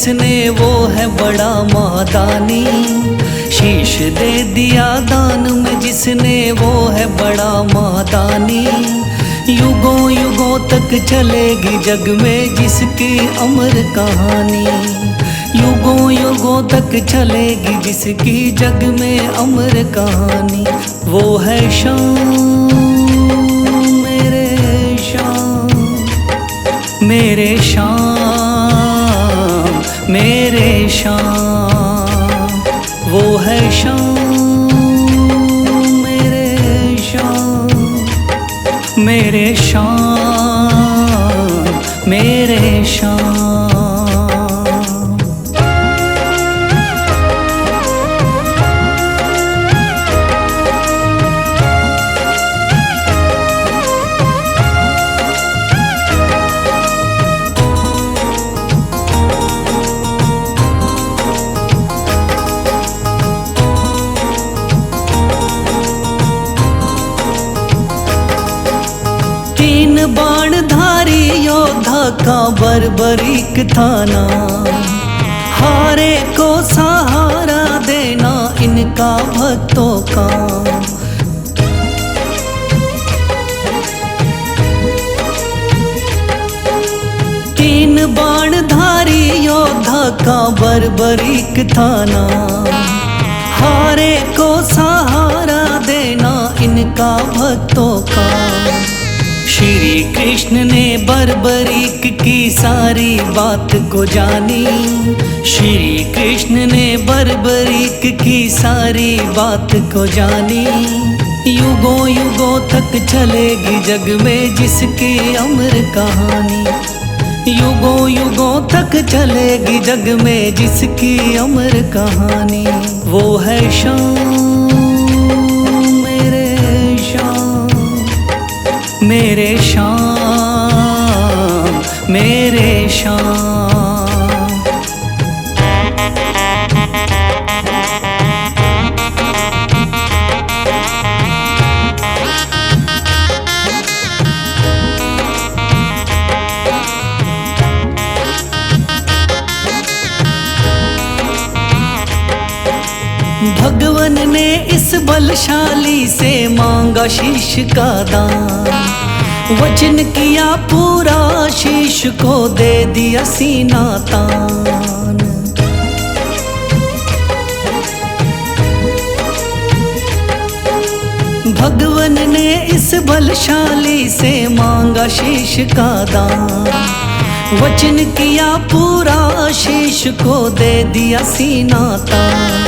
जिसने वो है बड़ा मादानी। शीश दे दिया दान में जिसने वो है बड़ा मादानी। युगों युगों तक चलेगी जग में जिसकी अमर कहानी। युगों युगों तक चलेगी जिसकी जग में अमर कहानी। वो है शाम मेरे शाम मेरे शाम मेरे शाम। वो है शाम मेरे शाम मेरे शाम मेरे शाम। तीन बाणधारी योद्धा का बर्बरीक थाना। हारे को सहारा देना इनका भक्तों का। तीन बाणधारी योद्धा का बर्बरीक थाना। हारे को सहारा देना इनका भक्तों का। श्री कृष्ण ने बर्बरीक की सारी बात को जानी। श्री कृष्ण ने बर्बरीक की सारी बात को जानी। युगों युगों तक चलेगी जग में जिसकी अमर कहानी। युगों युगों तक चलेगी जग में जिसकी अमर कहानी। वो है शाम मेरे शाम मेरे शाम मेरे शाम। भगवन ने इस बलशाली से मांगा शीश का दान। वचन किया पूरा शीश को दे दिया सीना तान। भगवन ने इस बलशाली से मांगा शीश का दान। वचन किया पूरा शीश को दे दिया सीना तान।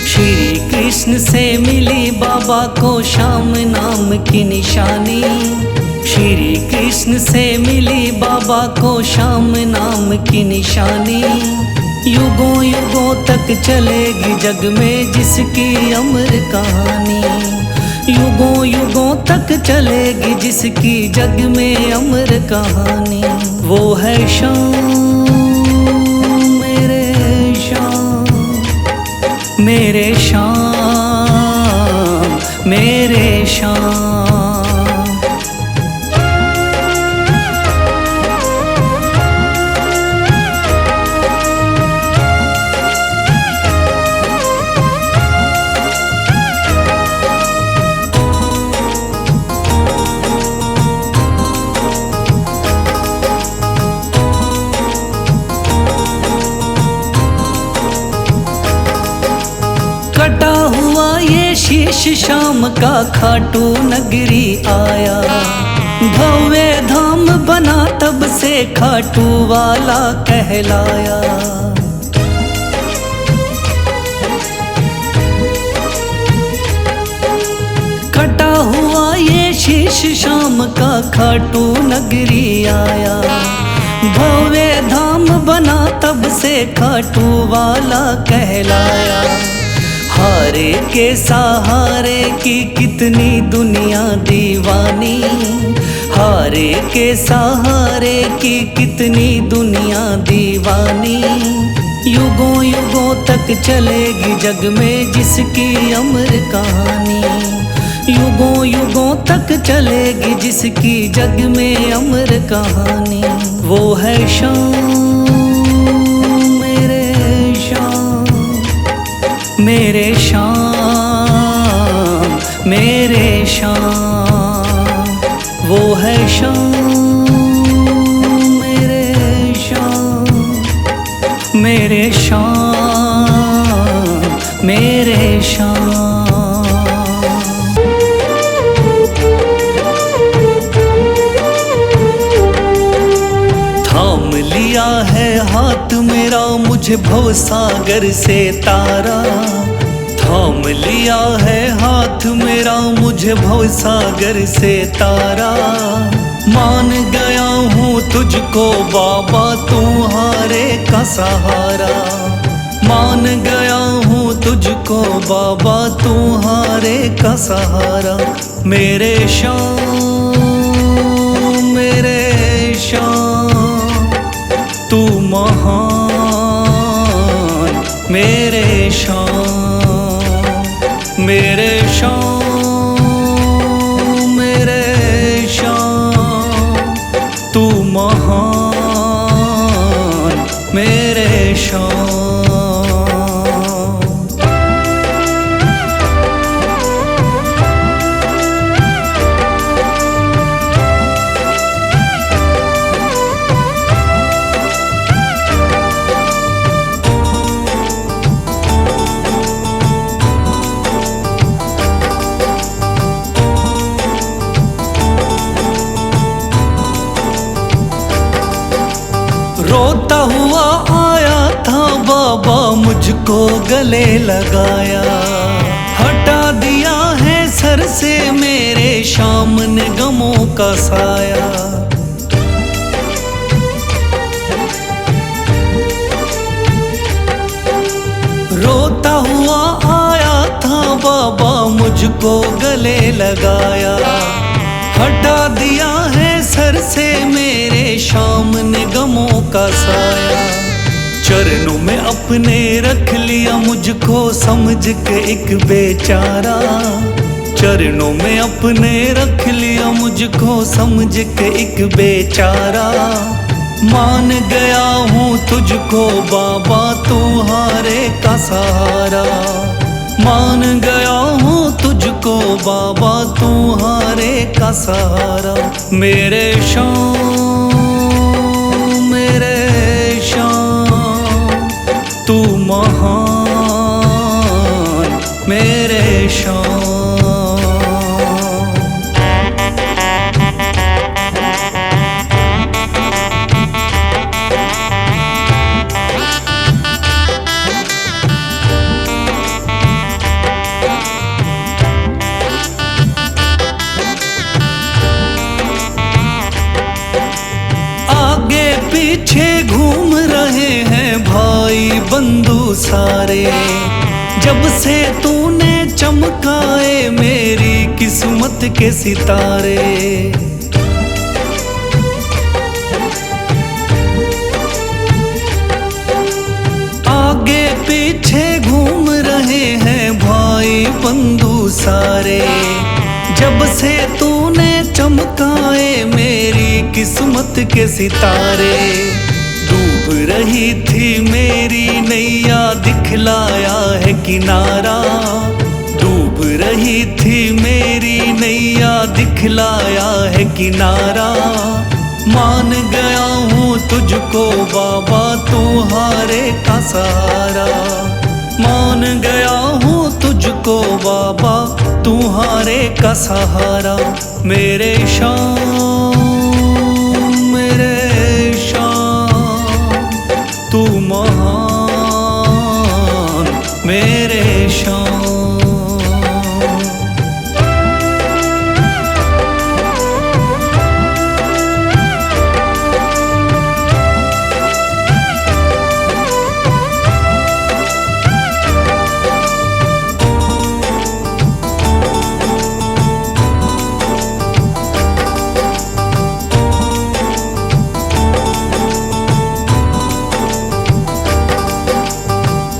श्री कृष्ण से मिली बाबा को श्याम नाम की निशानी। श्री कृष्ण से मिली बाबा को श्याम नाम की निशानी। युगों युगों तक चलेगी जग में जिसकी अमर कहानी। युगों युगों तक चलेगी जिसकी जग में अमर कहानी। वो है शाम मेरे शाम मेरे शाम मेरे शाम। कटा हुआ ये शीश शाम का खाटू नगरी आया। भव्य धाम बना तब से खाटू वाला कहलाया। कटा हुआ ये शीश शाम का खाटू नगरी आया। भव्य धाम बना तब से खाटू वाला कहलाया। हारे के सहारे की कितनी दुनिया दीवानी। हारे के सहारे की कितनी दुनिया दीवानी। युगों युगों तक चलेगी जग में जिसकी अमर कहानी। युगों युगों तक चलेगी जिसकी जग में अमर कहानी। वो है शाम मेरे शाम मेरे शाम, वो है शाम मेरे शाम, मेरे शाम मेरे शाम। थाम लिया है हाथ मेरा मुझे भवसागर से तारा, थाम लिया है हाथ मेरा मुझे भवसागर से तारा। मान गया हूँ तुझको बाबा तुम्हारे का सहारा, मान गया हूँ तुझको बाबा तुम्हारे का सहारा। मेरे शाम मेरे शाम, तू महान मेरे शाम, मेरे शाम मेरे शाम, तू महान मेरे शाम। रोता हुआ आया था बाबा मुझको गले लगाया, हटा दिया है सर से मेरे शाम ने गमों का साया। रोता हुआ आया था बाबा मुझको गले लगाया, हटा दिया है सर से मेरे शाम ने गमों का साया। चरणों में अपने रख लिया मुझको समझ के एक बेचारा, चरणों में अपने रख लिया मुझको समझ के एक बेचारा। मान गया हूँ तुझको बाबा तुम्हारे का सहारा, मान गया हूँ तुझको बाबा तुम्हारे का सहारा। मेरे शाम मेरे शाम, तू महान मेरे शाम। पीछे घूम रहे हैं भाई बंधु सारे, जब से तूने चमकाए मेरी किस्मत के सितारे। आगे पीछे घूम रहे हैं भाई बंधु सारे, जब से तूने चमकाए मेरी किस्मत के सितारे। डूब रही थी मेरी नैया दिखलाया है किनारा, डूब रही थी मेरी नैया दिखलाया है किनारा। मान गया हूँ तुझको बाबा तुम्हारे का सहारा, मान गया हूँ तुझको बाबा तुम्हारे का सहारा। मेरे शाम मेरे शाम, तू महान मेरे शाम।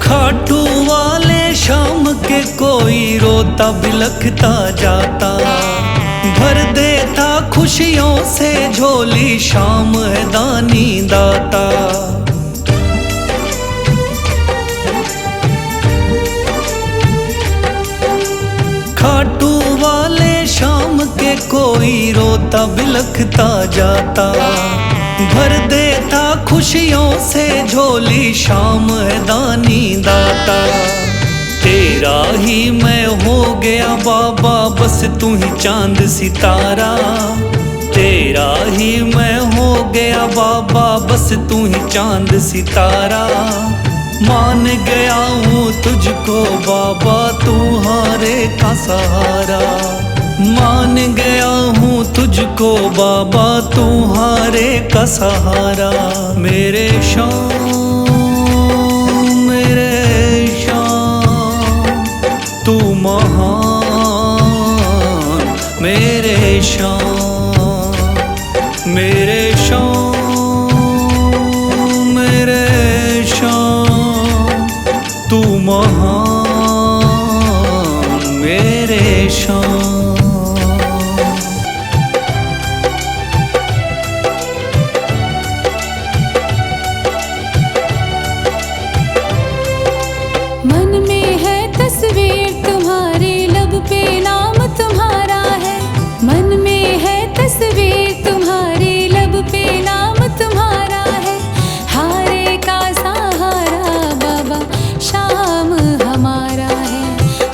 खाटू वाले शाम के कोई रोता बिलखता जाता, भर देता खुशियों से झोली शाम है दानी दाता। घाटू वाले शाम के कोई रोता बिलखता जाता, भर देता खुशियों से झोली शाम है दानी दाता। तेरा ही मैं हो गया बाबा बस तू ही चांद सितारा, तेरा ही मैं हो गया बाबा बस तू ही चांद सितारा। मान गया हूँ तुझको बाबा तू हारे का सहारा, मान गया हूँ तुझको बाबा तू हारे का सहारा। मेरे शाम मेरे शाम तू महान, मेरे शाम मेरे शाम मेरे शाम तू महान, मेरे शाम। मन में है तस्वीर तुम्हारी, लब पे नाम तुम्हारा है। मन में है तस्वीर तुम्हारी, लब पे नाम तुम्हारा है। हारे का सहारा बाबा शाम हमारा है,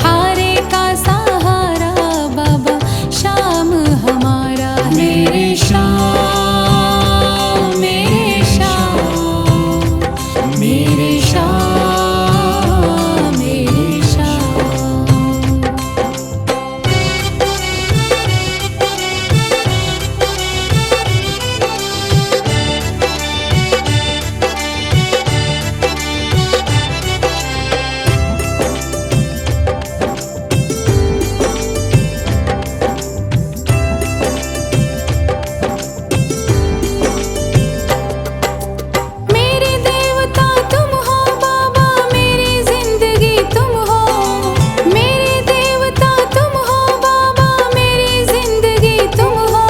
हारे का सहारा बाबा शाम हमारा है। मेरे शाम मेरे शाम मेरे शाम मेरे शाम। मेरे देवता तुम हो बाबा, मेरी जिंदगी तुम हो। मेरे देवता तुम हो बाबा, मेरी जिंदगी तुम हो।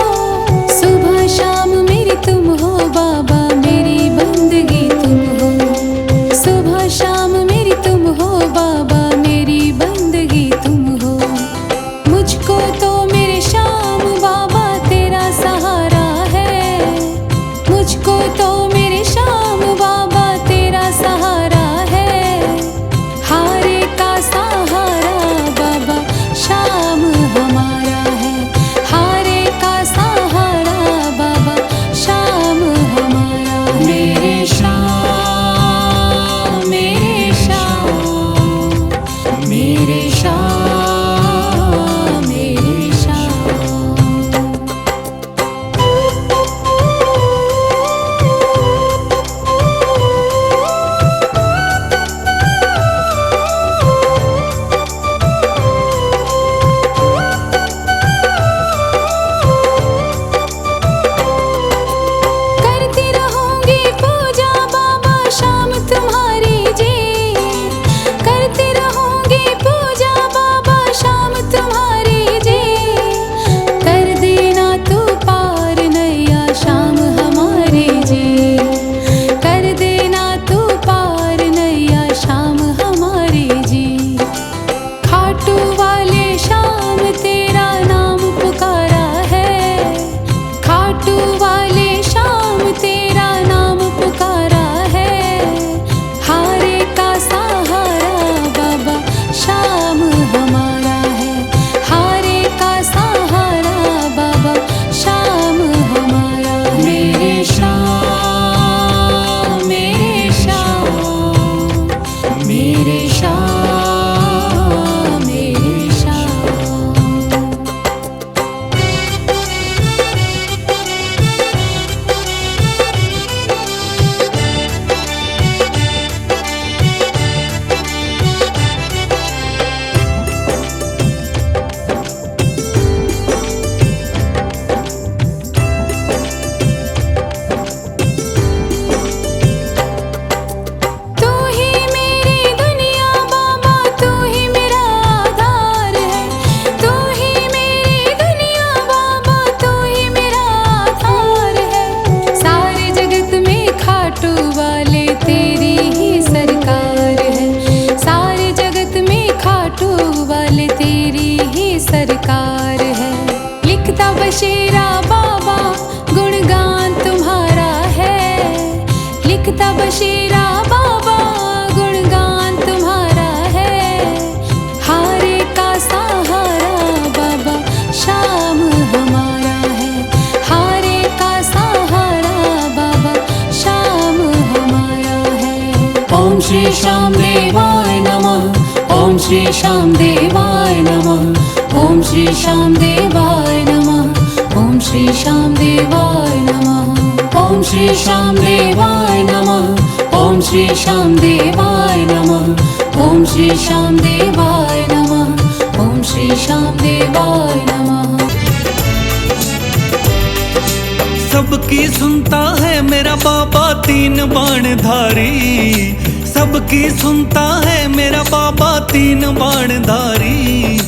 सुबह शाम मेरी तुम हो बाबा, मेरी बंदगी तुम हो। सुबह शाम मेरी तुम हो बाबा, मेरी बंदगी तुम हो। मुझको तो मेरे शाम बाबा तेरा सहारा है, मुझको तो मेरे शाम बाबा तेरा सहारा है। हारे का सहारा बाबा शाम हमारा है, हारे का सहारा बाबा शाम हमारा है। मेरे शाम मेरे शाम मेरे शाम मेरे शाम। तब शेरा बाबा गुणगान तुम्हारा है। हारे का सहारा बाबा श्याम हमारा है। हारे का सहारा बाबा श्याम हमारा है। ओम श्री श्याम देवाय नमः। ओम श्री श्याम देवाय नमः। ओम श्री श्याम देवाय नमः। ओम श्री श्याम देवाय नमः। ओम श्री श्याम देवाय नमः। ओम श्री श्याम देवाय नमः। ओम श्री श्याम देवाय नमः। ओम श्री श्याम देवाय नमः। सबकी सुनता है मेरा बाबा तीन बाणधारी। सबकी सुनता है मेरा बाबा तीन बाणधारी।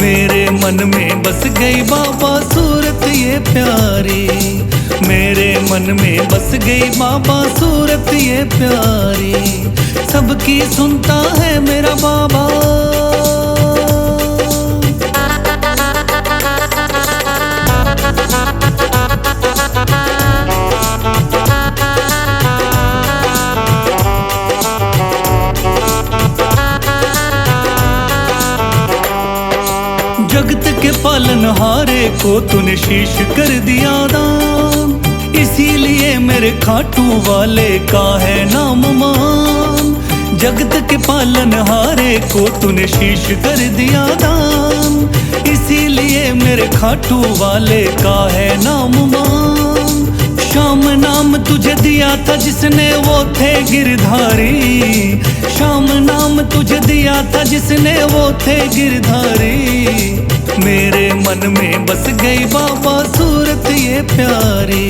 मेरे मन में बस गई बाबा सूरत ये प्यारी। मेरे मन में बस गई बाबा सूरत ये प्यारी। सबकी सुनता है मेरा बाबा। जगत के पालनहारे को तूने शीश कर दिया दान। इसीलिए मेरे खाटू वाले का है नाम मान। जगत के पालनहारे को तूने शीश कर दिया दान। इसीलिए मेरे खाटू वाले का है नाम मान। श्याम नाम तुझे दिया था जिसने वो थे गिरधारी। श्याम नाम तुझे दिया था जिसने वो थे गिरधारी। मेरे मन में बस गई बाबा सूरत ये प्यारी।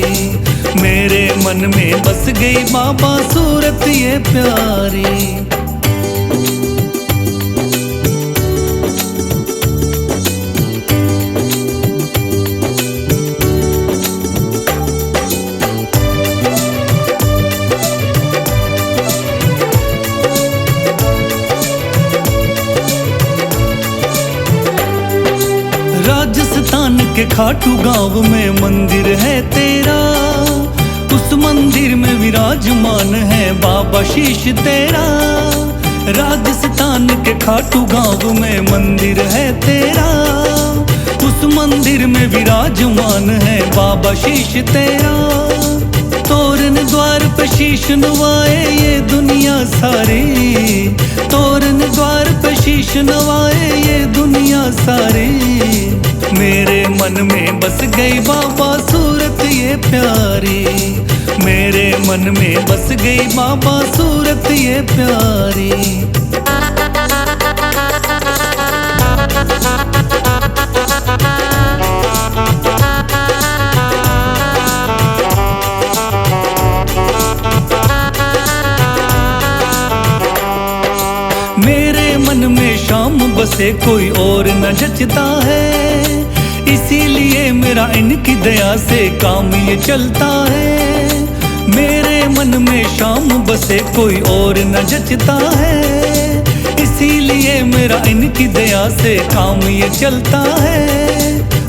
मेरे मन में बस गई बाबा सूरत ये प्यारी। राजस्थान के खाटू गांव में मंदिर है तेरा। उस मंदिर में विराजमान है बाबा शीश तेरा। राजस्थान के खाटू गांव में मंदिर है तेरा। उस मंदिर में विराजमान है बाबा शीश तेरा। तोरण द्वार पे शीश नवाए ये दुनिया सारी। तोरण द्वार पे शीश नवाए ये दुनिया सारी। मेरे मन में बस गई बाबा सूरत ये प्यारी। मेरे मन में बस गई बाबा सूरत ये प्यारी। मेरे मन में शाम बसे कोई और न जचता है। इसीलिए मेरा इनकी दया से काम ये चलता है। मेरे मन में शाम बसे कोई और न जचता है। इसीलिए मेरा इनकी दया से काम ये चलता है।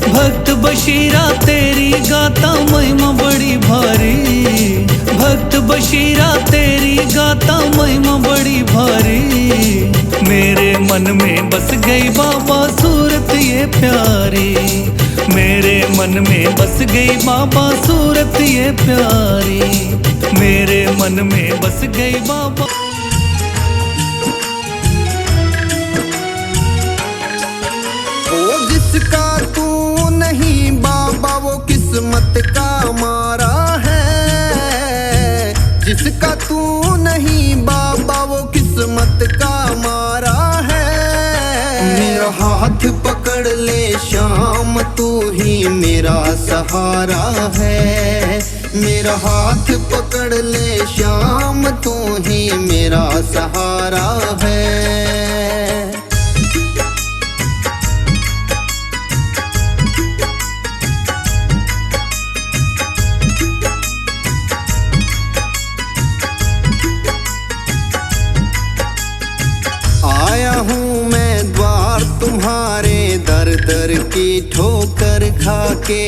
भक्त बशीरा तेरी गाता महिमा बड़ी भारी। भक्त बशीरा तेरी गाता महिमा बड़ी भारी। मेरे मन में बस गई बाबा सूरत ये प्यारी। मेरे मन में बस गई बाबा सूरत ये प्यारी। मेरे मन में बस गई बाबा। ओ जिसका तू नहीं बाबा वो किस्मत का मारा है। जिसका तू नहीं बाबा वो किस्मत का मारा है। मेरा हाथ पकड़ ले श्याम तू ही मेरा सहारा है। मेरा हाथ पकड़ ले श्याम तू ही मेरा सहारा है। आया हूँ मैं द्वार तुम्हारे दर दर की ठोकर खाके।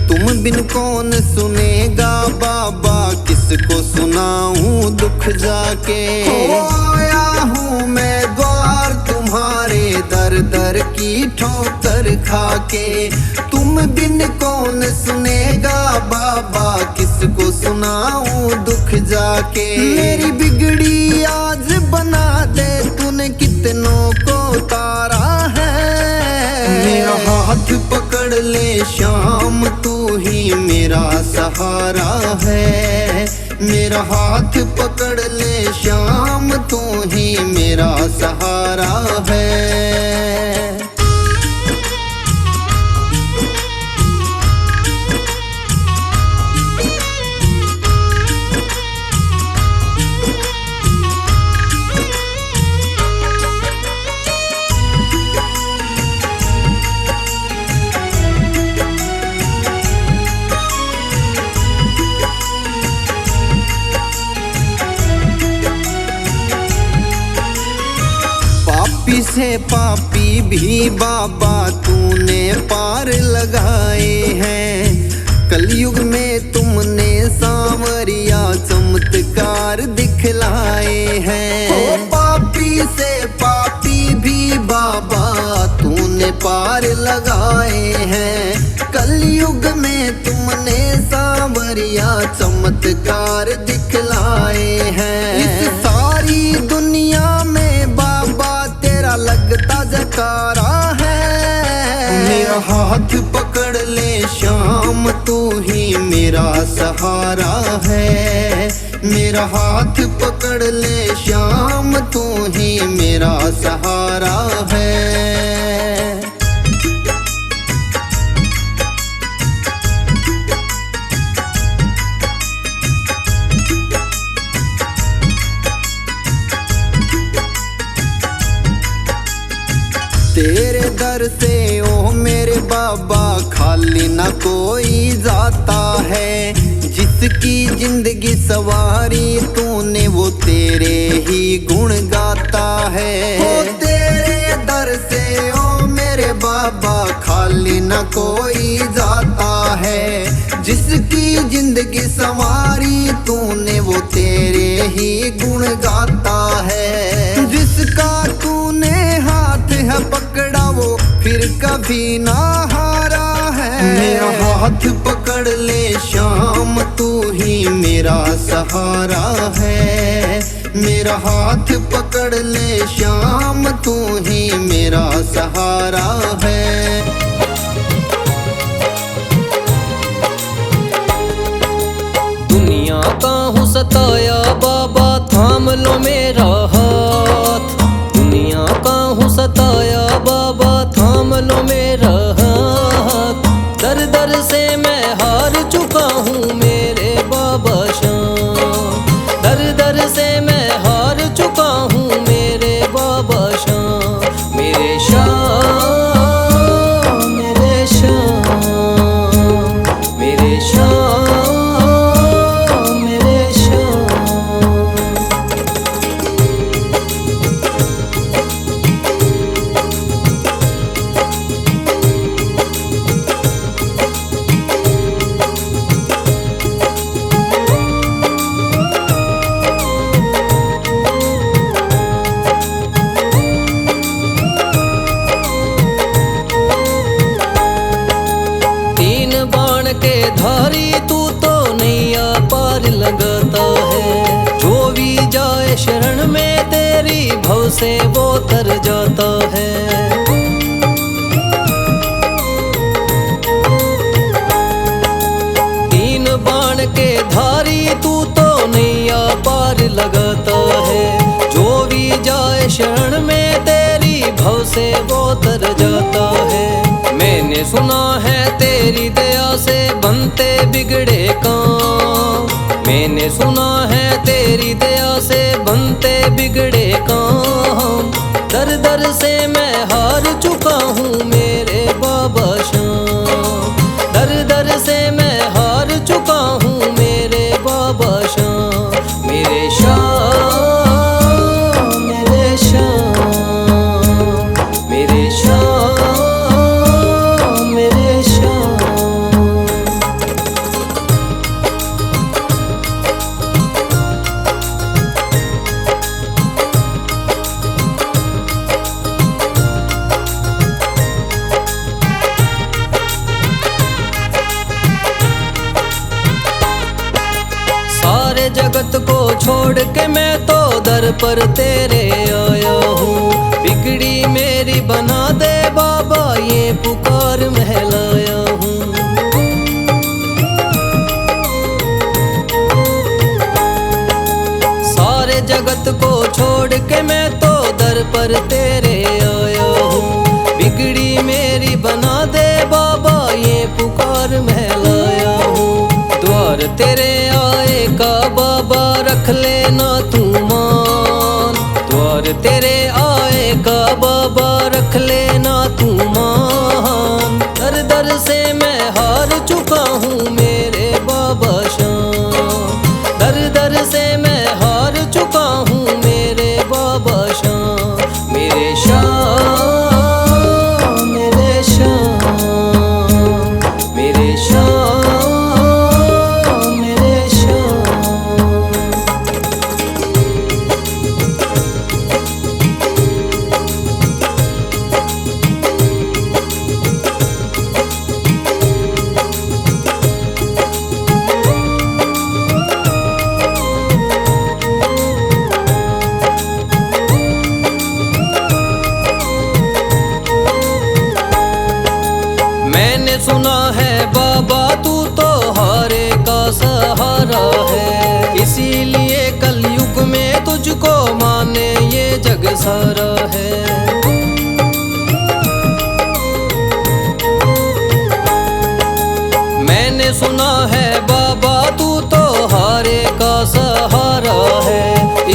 तुम बिन कौन सुनेगा बाबा किसको सुनाऊं दुख जाके। हो आया हूँ मैं द्वार तुम्हारे, दर दर की ठोकर खाके। तुम बिन कौन सुनेगा बाबा, किसको सुनाऊं दुख जाके। मेरी बिगड़ी आज बना दे, तूने कितनों को तारा है। मेरा हाथ पकड़ ले श्याम, तू ही मेरा सहारा है। मेरा हाथ पकड़ ले श्याम, तू ही मेरा सहारा है। पापी से पापी भी बाबा तूने पार लगाए हैं। कलयुग में तुमने सांवरिया चमत्कार दिखलाए हैं। ओ पापी से पापी भी बाबा तूने पार लगाए हैं। कलयुग में तुमने सांवरिया चमत्कार दिखलाए हैं। इस सारी दुनिया में बाबा तेरा लगता जकारा है। मेरा हाथ पकड़ ले श्याम, तू ही मेरा सहारा है। मेरा हाथ पकड़ ले श्याम, तू ही मेरा सहारा है। तेरे दर से ओ मेरे बाबा खाली ना कोई जाता है। जिसकी जिंदगी सवारी तूने वो तेरे ही गुण गाता है। ओ तेरे दर से ओ मेरे बाबा खाली ना कोई जाता है। जिसकी जिंदगी सवारी तूने वो तेरे ही गुण गाता है। जिसका तूने हाथ है पकड़ा वो फिर कभी ना हारा है। मेरा हाथ पकड़ ले श्याम, तू ही मेरा सहारा है। मेरा हाथ पकड़ ले श्याम, तू ही मेरा सहारा है। दुनिया का हूँ सताया बाबा, थाम लो मेरा हाथ। दुनिया का हूँ सताया बाबा, थाम लो मेरा हाथ। दर दर से मैं हार चुका हूँ मेरे बाबा श्याम। दर दर से मैं हार चुका हूँ मेरे बाबा श्याम। मेरे श्याम, मेरे श्याम, मेरे श्याम, मेरे श्याम। के धारी तू तो नैया पार लगाता है। जो भी जाए शरण में तेरी भव से वो तर जाता है। तीन बाण के धारी तू तो नैया पार लगाता है। जो भी जाए शरण में तेरी भव से वो तर जाता है। मैंने सुना है तेरी दया से बनते बिगड़े काम। मैंने सुना है तेरी दया से बनते बिगड़े काम। दर दर से मैं हार चुका हूँ मेरे बाबा श्याम। दर दर से मैं हार चुका हूँ मेरे बाबा श्याम। मेरे श्याम, मेरे श्याम, मेरे श्याम, मेरे श्याम। सारे जगत को छोड़ के मैं तो दर पर तेरे आया हूँ। बिगड़ी मेरी बना दे बाबा, ये पुकार मैं लाया हूँ। सारे जगत को छोड़ के मैं तो दर पर तेरे आया हूँ। बिगड़ी मेरी बना दे बाबा, ये पुकार मैं लाया हूँ। द्वार तेरे आए का बाबा रख लेना तू मान। द्वार तेरे आए का बाबा रख लेना तू मान। दर दर से मैं हार चुका हूँ मेरे बाबा शाम। दर दर से मैं हार चुका हूँ मेरे बाबा शाम। मेरे शाम, मेरे शाम, मेरे शाम, मेरे शाम। मैंने सुना है बाबा तू तो हारे का सहारा है, इसीलिए कलयुग में तुझको माने ये जग सारा है। मैंने सुना है बाबा तू तो हारे का सहारा है,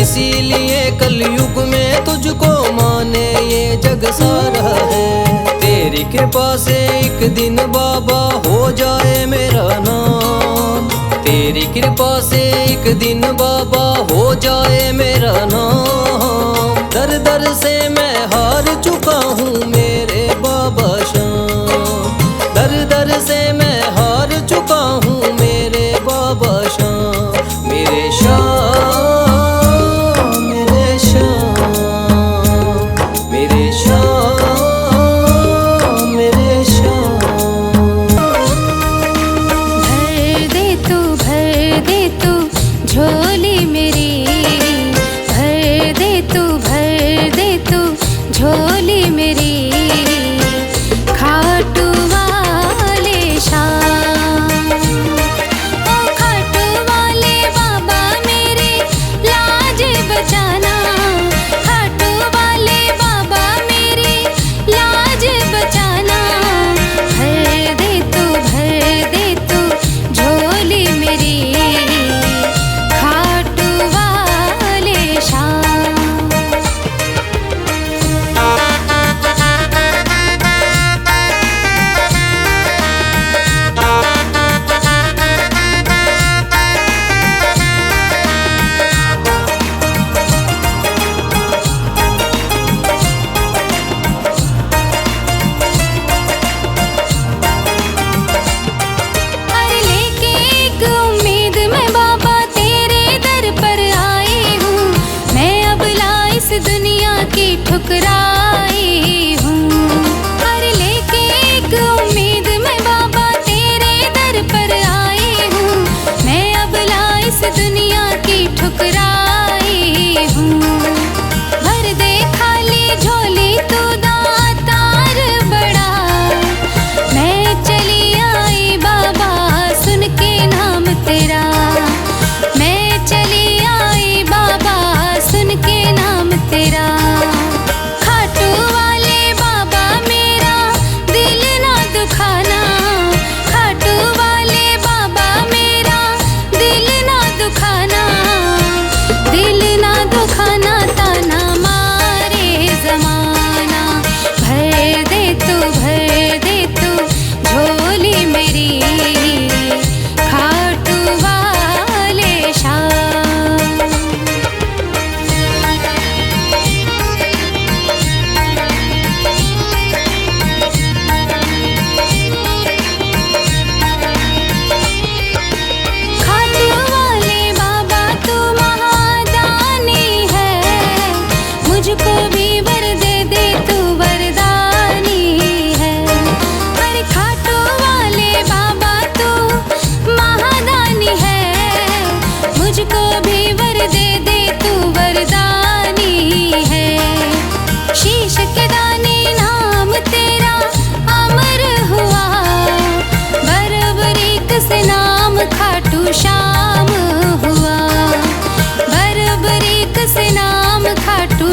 इसीलिए कलयुग में तुझको माने ये जग सारा है। तेरी कृपा से एक दिन बाबा हो जाए मेरा नाम। तेरी कृपा से एक दिन बाबा हो जाए मेरा नाम। दर दर से मैं हार चुका हूँ मेरे बाबा शाम। दर दर से मैं हार चुका हूँ मेरे बाबा शाम। मेरे शाम, मेरे शाम, मेरे शाम, मेरे शाम। भर दे तू झोली मेरी, भर दे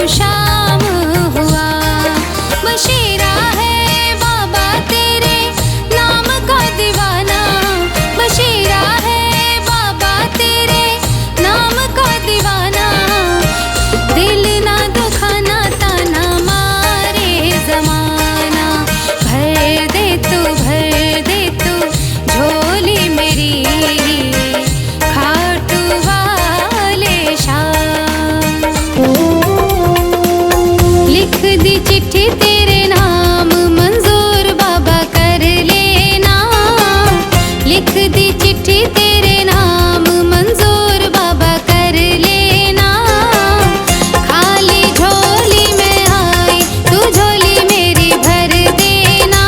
शाम हुआ। बशीरा है बाबा तेरे नाम का दीवाना, बशीरा है बाबा तेरे नाम का दीवाना। दिल ना दुखाना ताना मारे जमाना, भर दे तू झोली मेरी खाटू वाले शाम। लिख दी चिट्ठी तेरे नाम मंजूर बाबा कर लेना, लिख दी चिट्ठी तेरे नाम मंजूर बाबा कर लेना। खाली झोली में आई तू झोली मेरी भर देना,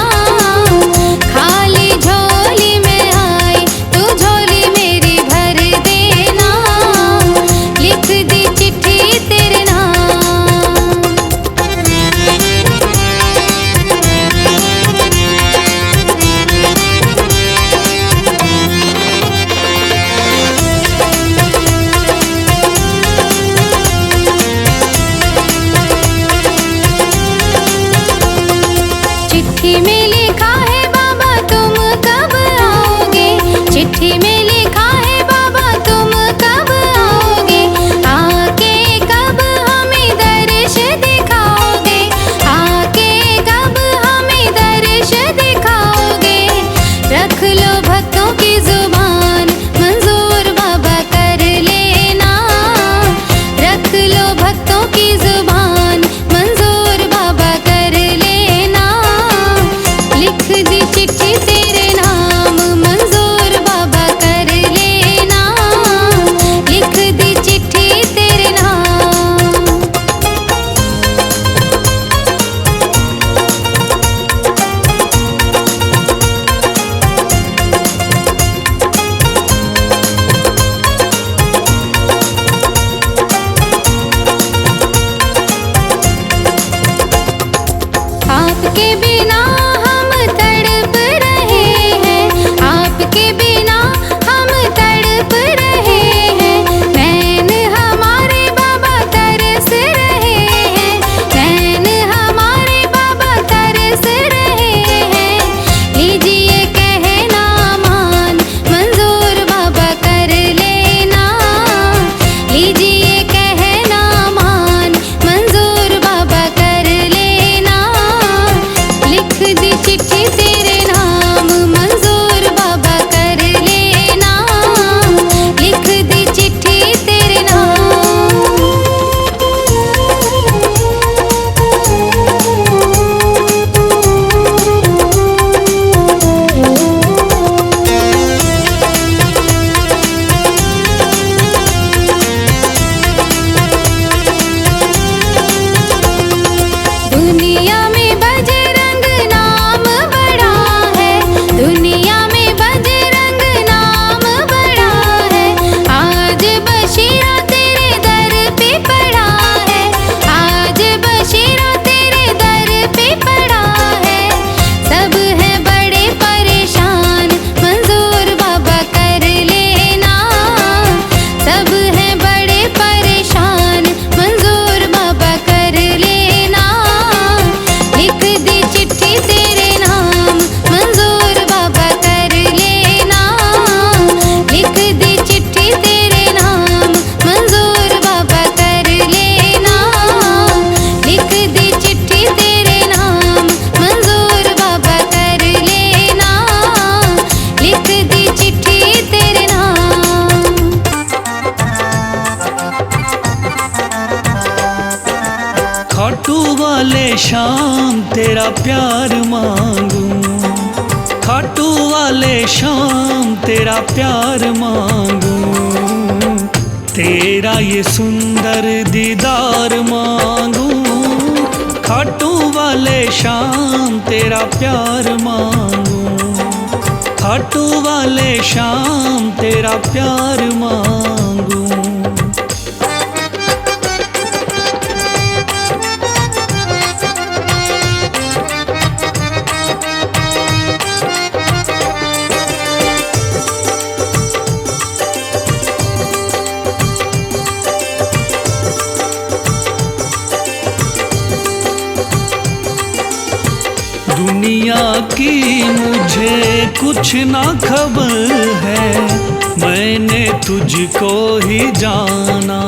खाली झोली में आई तू झोली मेरी भर देना। लिख दी चिट्ठी तेरे नाम। चिट्ठी में लिखा है बाबा तुम कब आओगे, चिट्ठी में लिखा है बाबा तुम कब आओगे। आके कब हमें दर्श दिखाओगे, आके कब हमें दर्श दिखाओगे। रख लो भक्तों की जुबान मंजूर बाबा कर लेना, रख लो भक्तों की जुबान मंजूर बाबा कर लेना। लिख दी चिट्ठी तेरे नाम मंजूर बाबा कर लेना, लिख दी चिट्ठी तेरे नाम। आपके बिना हम तड़प रहे हैं, आपके बिना हम तड़प रहे हैं। नैन हमारे बाबा तरस रहे हैं, नैन हमारे बाबा तरस रहे हैं। लीजिए कहना मान मंजूर बाबा कर लेना, लीजिए कहना मान मंजूर बाबा कर लेना। लिख दी चिट्ठी तेरे नाम मंजूर बाबा कर लेना, लिख दी चिट्ठी तेरे नाम। दुनिया में बजरंग नाम बड़ा है, दुनिया में बजरंग नाम बड़ा है। आज बशीरा तेरे दर पे पड़ा है, आज बशीरा तेरे दर पे पड़ा है। सब है बड़े परेशान मंजूर बाबा कर लेना, सब है बड़े परेशान मंजूर बाबा कर लेना। लिख दी चिट्ठी तेरे नाम मंजूर बाबा कर लेना, लिख दी चिट्ठी तेरे नाम मंजूर बाबा कर लेना, लिख दी चिट्ठी तेरे नाम मंजूर बाबा कर लेना, लिख दी चिट्ठी तेरे नाम। खाटू वाले शाम तेरा प्यार मांगूं, खाटू वाले शाम तेरा प्यार मांगूं। तेरा ये सुंदर दीदार मांगूं, खाटू वाले शाम तेरा प्यार मांगूं, खाटू वाले शाम तेरा प्यार मांगूं। दुनिया की मुझे कुछ ना खबर है, मैंने तुझको ही जाना।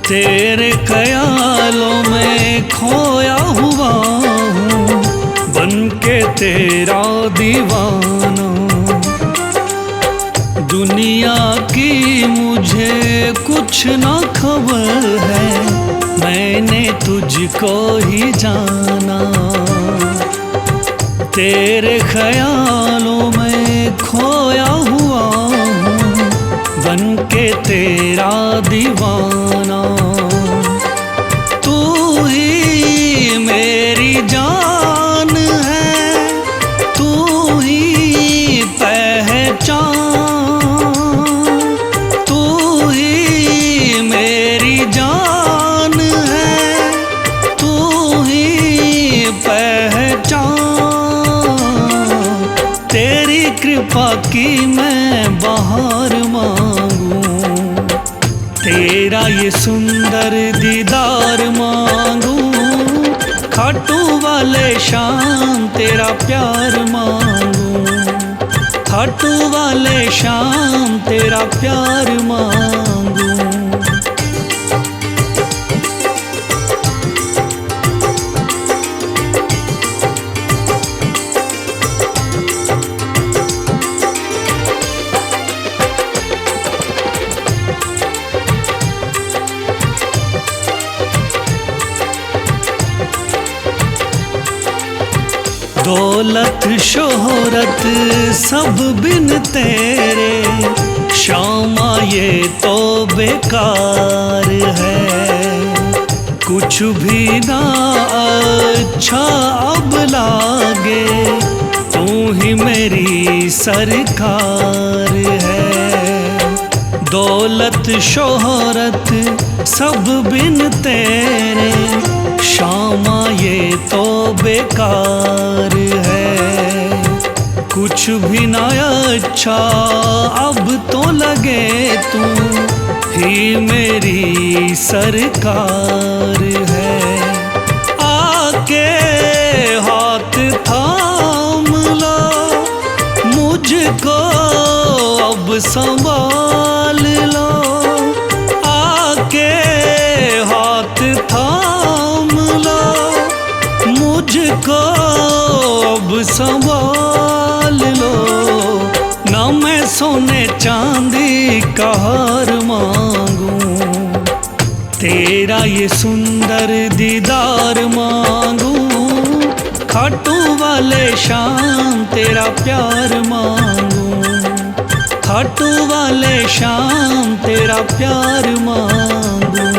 तेरे ख्यालों में खोया हुआ हूँ, बन के तेरा दीवाना। दुनिया की मुझे कुछ ना खबर है, मैंने तुझको ही जाना। तेरे ख्यालों में खोया हुआ हूँ, बन के तेरा दीवाना। तू ही मेरी जान है, तू ही पहचान, तू ही मेरी जान है, तू ही पहचान। तेरी कृपा की मैं बहार मांगूं, तेरा ये सुंदर दीदार मांगूं। खाटू वाले शाम तेरा प्यार मांगूं, खाटू वाले शाम तेरा प्यार मांगूं। दौलत शोहरत सब बिन तेरे, शामा ये तो बेकार है। कुछ भी ना अच्छा अब लागे, तू ही मेरी सरकार है। दौलत शोहरत सब बिन तेरे, शामा ये तो बेकार है। कुछ भी ना अच्छा अब तो लगे, तू ही मेरी सरकार है। आके हाथ थाम लो, मुझको अब संभाल लो। आके हाथ थाम लो, मुझको अब संभाल लो। ना मैं सोने चांदी का हार मांगूं, तेरा ये सुंदर दीदार मांगूं। खाटू वाले शाम तेरा प्यार मांगूं, खाटू वाले शाम तेरा प्यार मांगूं।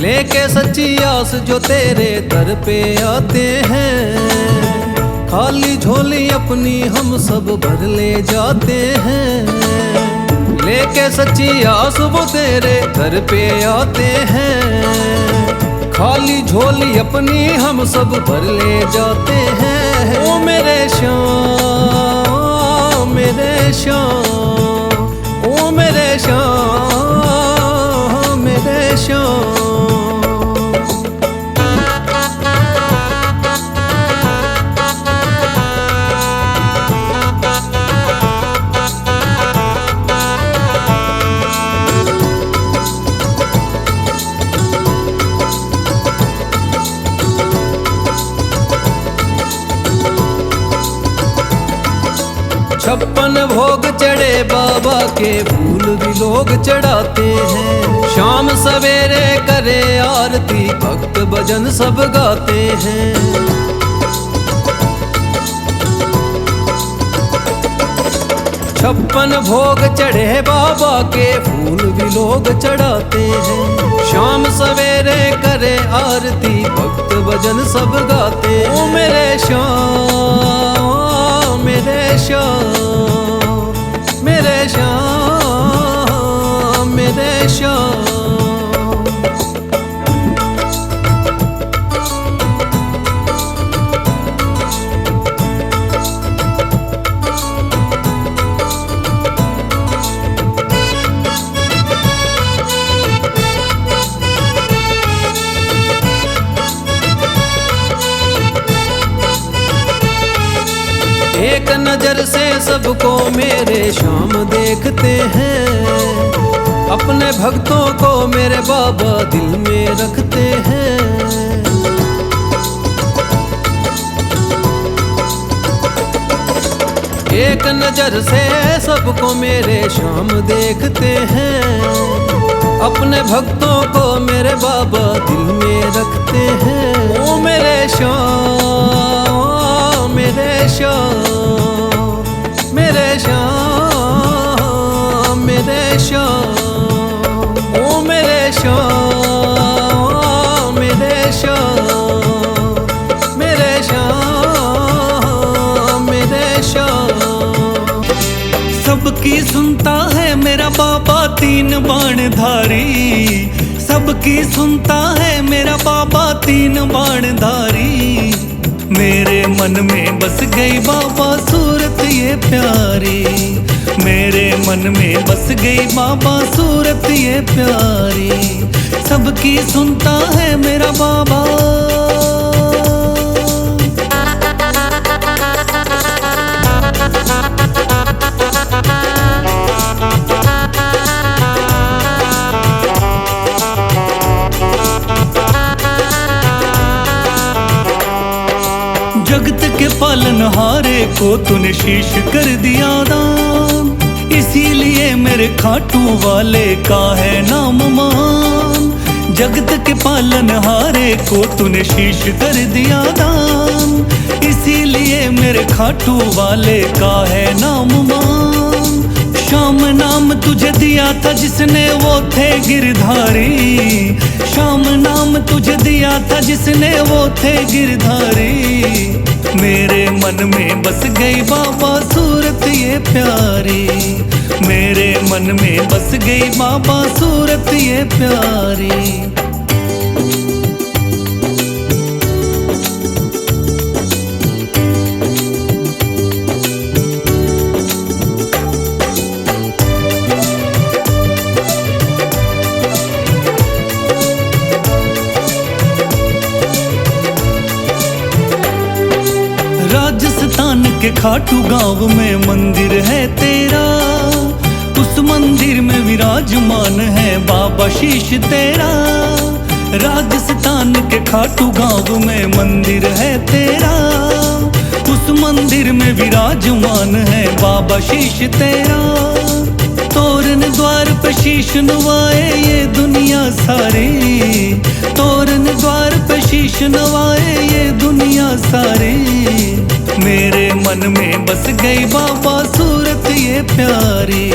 लेके सच्ची आस जो तेरे दर पे आते हैं, खाली झोली अपनी हम सब भर ले जाते हैं। लेके सच्ची आस वो तेरे दर पे आते हैं, खाली झोली अपनी हम सब भर ले जाते हैं। ओ मेरे श्याम, मेरे श्याम, ओ मेरे श्याम, मेरे श्याम। छप्पन भोग चढ़े बाबा के, फूल भी लोग चढ़ाते हैं। शाम सवेरे करे आरती, भक्त भजन सब गाते हैं। छप्पन भोग चढ़े बाबा के, फूल भी लोग चढ़ाते हैं। शाम सवेरे करे आरती, भक्त भजन सब गाते हैं। ओ मेरे श्याम, मेरे श्याम, मेरे श्याम, मेरे श्याम। एक नजर से सबको मेरे श्याम देखते हैं, अपने भक्तों को मेरे बाबा दिल में रखते हैं। एक नजर से सबको मेरे श्याम देखते हैं, अपने भक्तों को मेरे बाबा दिल में रखते हैं। ओ मेरे श्याम, मेरे श्याम, मेरे श्याम, मेरे श्याम, ओ मेरे श्याम, मेरे श्याम, मेरे श्याम, मेरे श्याम। सबकी सुनता है मेरा बाबा तीन बाणधारी, सबकी सुनता है मेरा बाबा तीन बाणधारी। मेरे मन में बस गई बाबा सूरत ये प्यारी, मेरे मन में बस गई बाबा सूरत ये प्यारी। सबकी सुनता है मेरा बाबा। जगत के पालनहारे को तूने शीश कर दिया दान, इसीलिए मेरे खाटू वाले का है नाम मान। जगत के पालनहारे को तूने शीश कर दिया दान, इसीलिए मेरे खाटू वाले का है नाम मान। श्याम नाम तुझे दिया था जिसने वो थे गिरधारी, श्याम नाम तुझे दिया था जिसने वो थे गिरधारी। मेरे मन में बस गई बाबा सूरत ये प्यारी, मेरे मन में बस गई बाबा सूरत ये प्यारी। राजस्थान के खाटू गांव में मंदिर है तेरा, उस मंदिर में विराजमान है बाबा शीश तेरा। राजस्थान के खाटू गांव में मंदिर है तेरा, उस मंदिर में विराजमान है बाबा शीश तेरा। तोरण द्वार पे शीश नवाए ये दुनिया सारी, तोरण द्वार पे शीश नवाए ये दुनिया सारी। मेरे मन में बस गई बाबा सूरत ये प्यारी,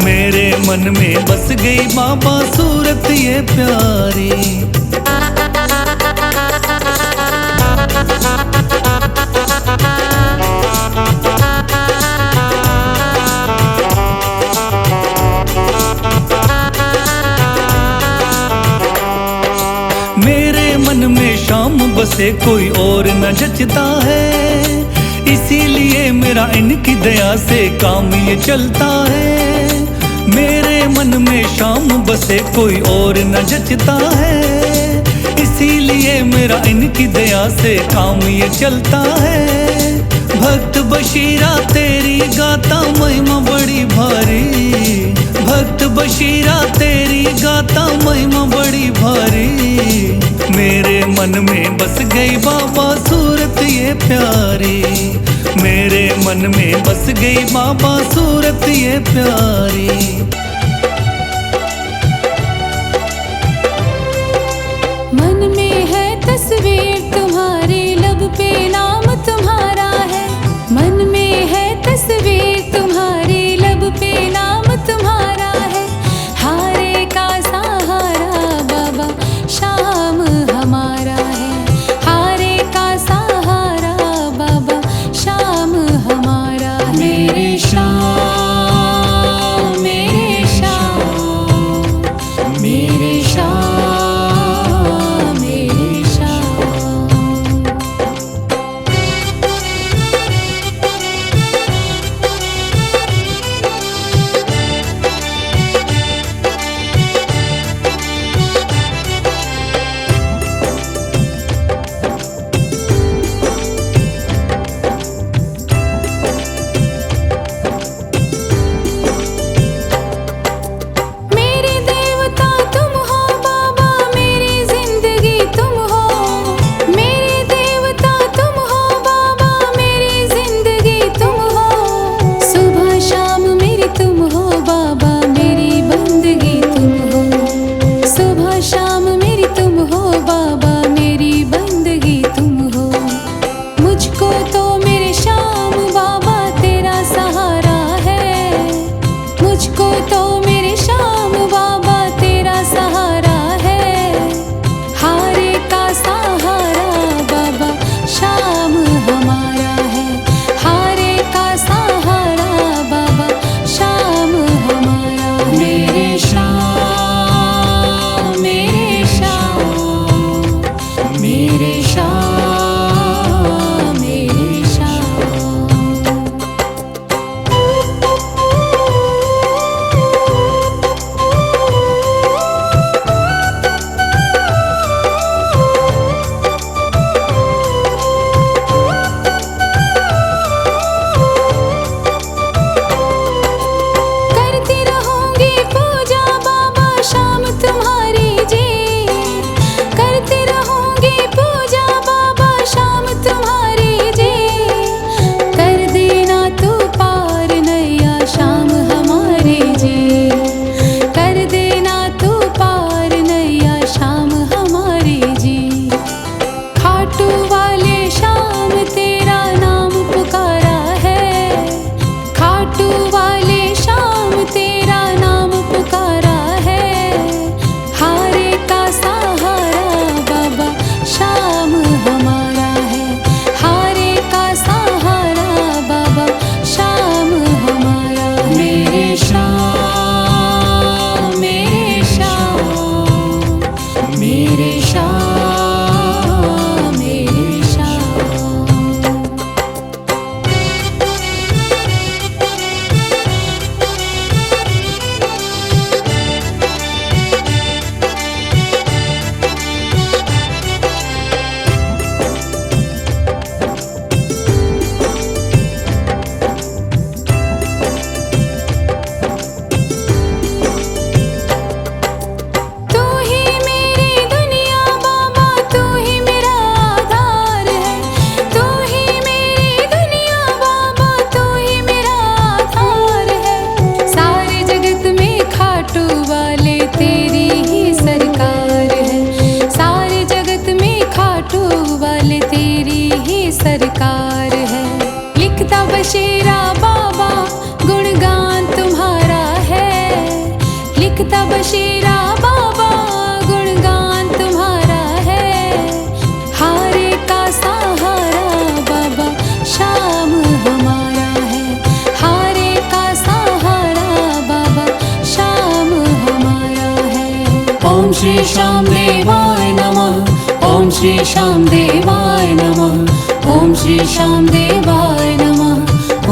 मेरे मन में बस गई बाबा सूरत ये प्यारी। मेरे मन में शाम बसे कोई और न जचता है, इसीलिए मेरा इनकी दया से काम ये चलता है। मेरे मन में शाम बसे कोई और न जचता है, इसीलिए मेरा इनकी दया से काम ये चलता है। भक्त बशीरा तेरी गाता महिमा बड़ी भारी, भक्त बशीरा तेरी गाता महिमा बड़ी भारी। मेरे मन में बस गई बाबा सूरत ये प्यारी, मेरे मन में बस गई बाबा सूरत ये प्यारी। मन में है तस्वीर तुम्हारी, लब पे नाम तुम्हारा है। मन में है तस्वीर तुम्हारी, लब पे नाम तुम्हारा है। हारे का सहारा बाबा शाम हमारा है, हारे का सहारा बाबा शाम हमारा है। मेरे शाम, मेरे शाम हमारा है, हारे का सहारा बाबा शाम हमारा है। मेरे शाम, मेरे शाम, मेरे शाम, मेरे शाम। करती रहूंगी पूजा बाबा शाम तुम्हारी जी, करती रहूंगी पूजा बाबा शाम तुम्हारी जी। कर देना तू पार नैया शाम हमारी जी, कर देना तू पार नैया शाम हमारी जी। खाटू वाले शाम तेरा नाम पुकारा है, खाटू वाले शाम तेरा नाम पुकारा है। हारे का सहारा बाबा शाम हमारा है, हारे का सहारा बाबा शाम हमारा है। मेरे शाम, मेरे शाम, मेरे शाम, मेरे शाम। तू ही मेरी दुनिया बाबा, तू ही मेरा आधार है, तू ही मेरी दुनिया बाबा, तू ही मेरा आधार है। सारे जगत में खाटू वाले तेरी ही सरकार है, सारे जगत में खाटू वाले तेरी ही सरकार है। लिखता बशीरा बाबा गुणगान तुम्हारा है, लिखता बशीरा बाबा गुणगान तुम्हारा है। हारे का सहारा बाबा शाम हमारा है, हारे का सहारा बाबा शाम हमारा है। ओम श्री श्याम देवाय नमः, ओम श्री श्याम देवाय नमः, ओम श्री श्याम देवाय नमः,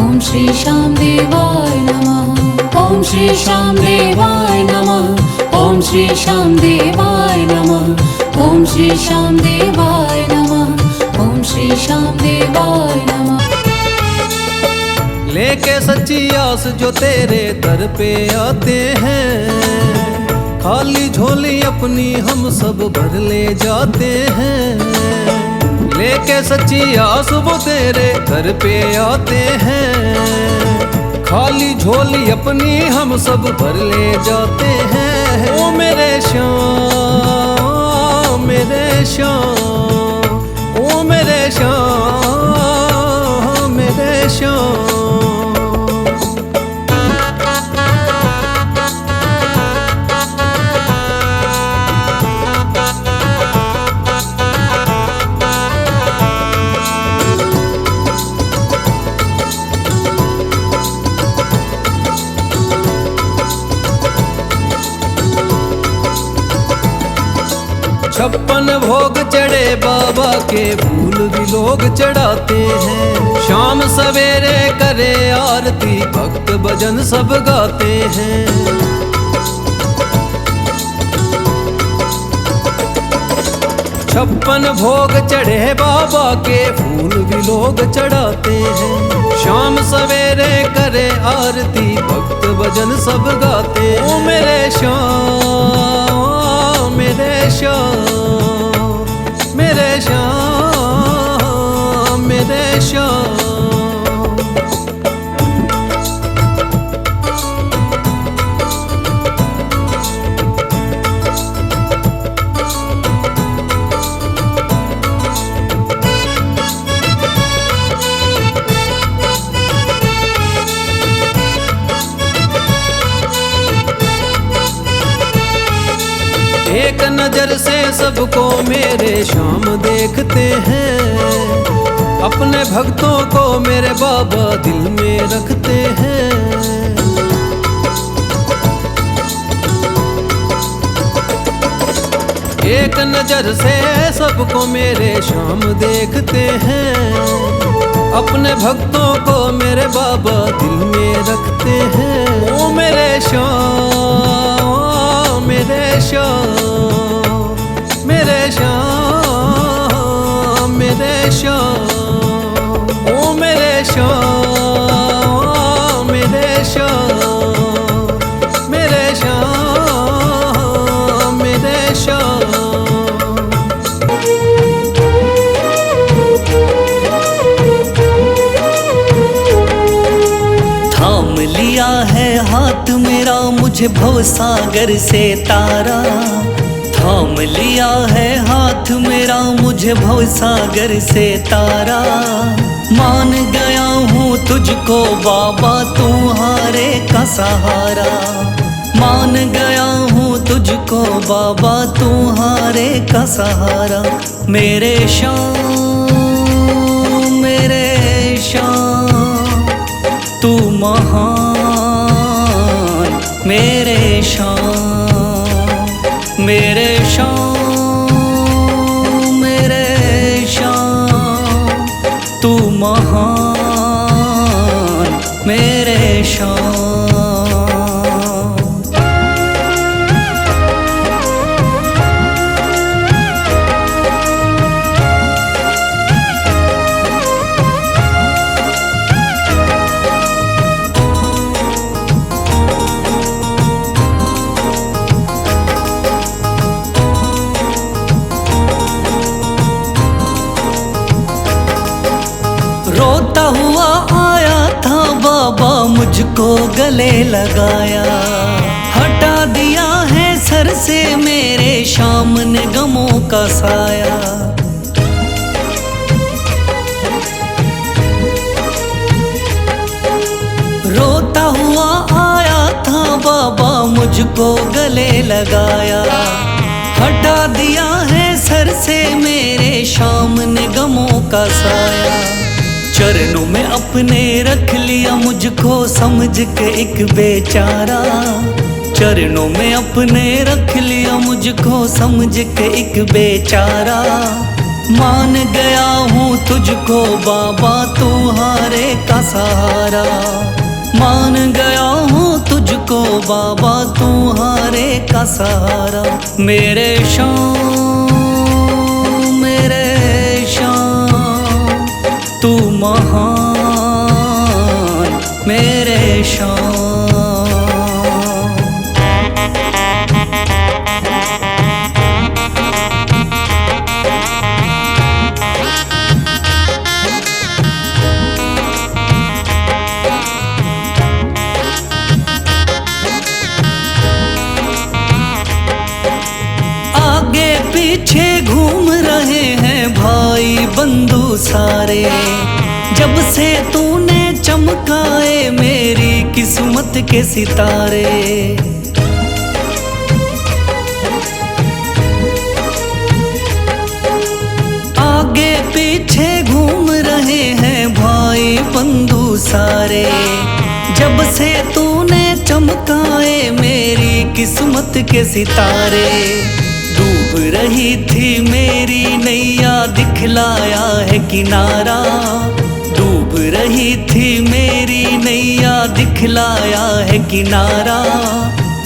ओम श्री श्याम देवाय नमः, ओम श्री श्याम देवाय नमः, ओम श्री श्याम देवाय नमः, ओम श्री श्याम देवाय नमः, ओम श्री श्याम देवाय नमः। लेके सच्ची आस जो तेरे दर पे आते हैं, खाली झोली अपनी हम सब भर ले जाते हैं। लेके सच्ची आस वो तेरे दर पे आते हैं, खाली झोली अपनी हम सब भर ले जाते हैं। ओ मेरे श्याम, मेरे श्याम, ओ मेरे श्याम, मेरे श्याम। छप्पन भोग चढ़े बाबा के फूल भी लोग चढ़ाते हैं। शाम सवेरे करे आरती भक्त भजन सब गाते हैं। छप्पन भोग चढ़े बाबा के फूल भी लोग चढ़ाते हैं। शाम सवेरे करे आरती भक्त भजन सब गाते हैं। ओ मेरे श्याम, मेरे श्याम, मेरे श्याम, मेरे श्याम। एक नजर से सबको मेरे श्याम देखते हैं। अपने भक्तों को मेरे बाबा दिल में रखते हैं। एक नजर से सबको मेरे शाम देखते हैं। अपने भक्तों को मेरे बाबा दिल में रखते हैं। ओ मेरे श्याम, मेरे श्याम, मेरे श्याम, मेरे श्याम, ओ मेरे श्याम, मेरे श्याम, मेरे श्याम, मेरे श्याम। थाम लिया है हाथ मेरा मुझे भवसागर से तारा। थाम लिया है हाथ मेरा मुझे भवसागर से तारा। मान गया हूँ तुझको बाबा तुम्हारे का सहारा। मान गया हूँ तुझको बाबा तुम्हारे का सहारा। मेरे श्याम, मेरे श्याम, तू महान। मेरे श्याम, मेरे श्याम, मेरे श्याम, तू महान। मेरे श्याम। रोता हुआ आया था बाबा मुझको गले लगाया। हटा दिया है सर से मेरे शाम ने गमों का साया। रोता हुआ आया था बाबा मुझको गले लगाया। हटा दिया है सर से मेरे शाम ने गमों का साया। चरणों में अपने रख लिया मुझको समझ के एक बेचारा। चरणों में अपने रख लिया मुझको समझ के एक बेचारा। मान गया हूँ तुझको बाबा तुम्हारे का सहारा। मान गया हूँ तुझको बाबा तुम्हारे का सहारा। मेरे श्याम, मेरे श्याम, तू महान। मेरे श्याम। आगे पीछे घूम रहे हैं भाई बंधु सारे। जब से तूने चमकाए मेरी किस्मत के सितारे। आगे पीछे घूम रहे हैं भाई बंधु सारे। जब से तूने चमकाए मेरी किस्मत के सितारे। डूब रही थी मेरी नैया दिखलाया है किनारा। डूब रही थी मेरी नैया दिखलाया है किनारा।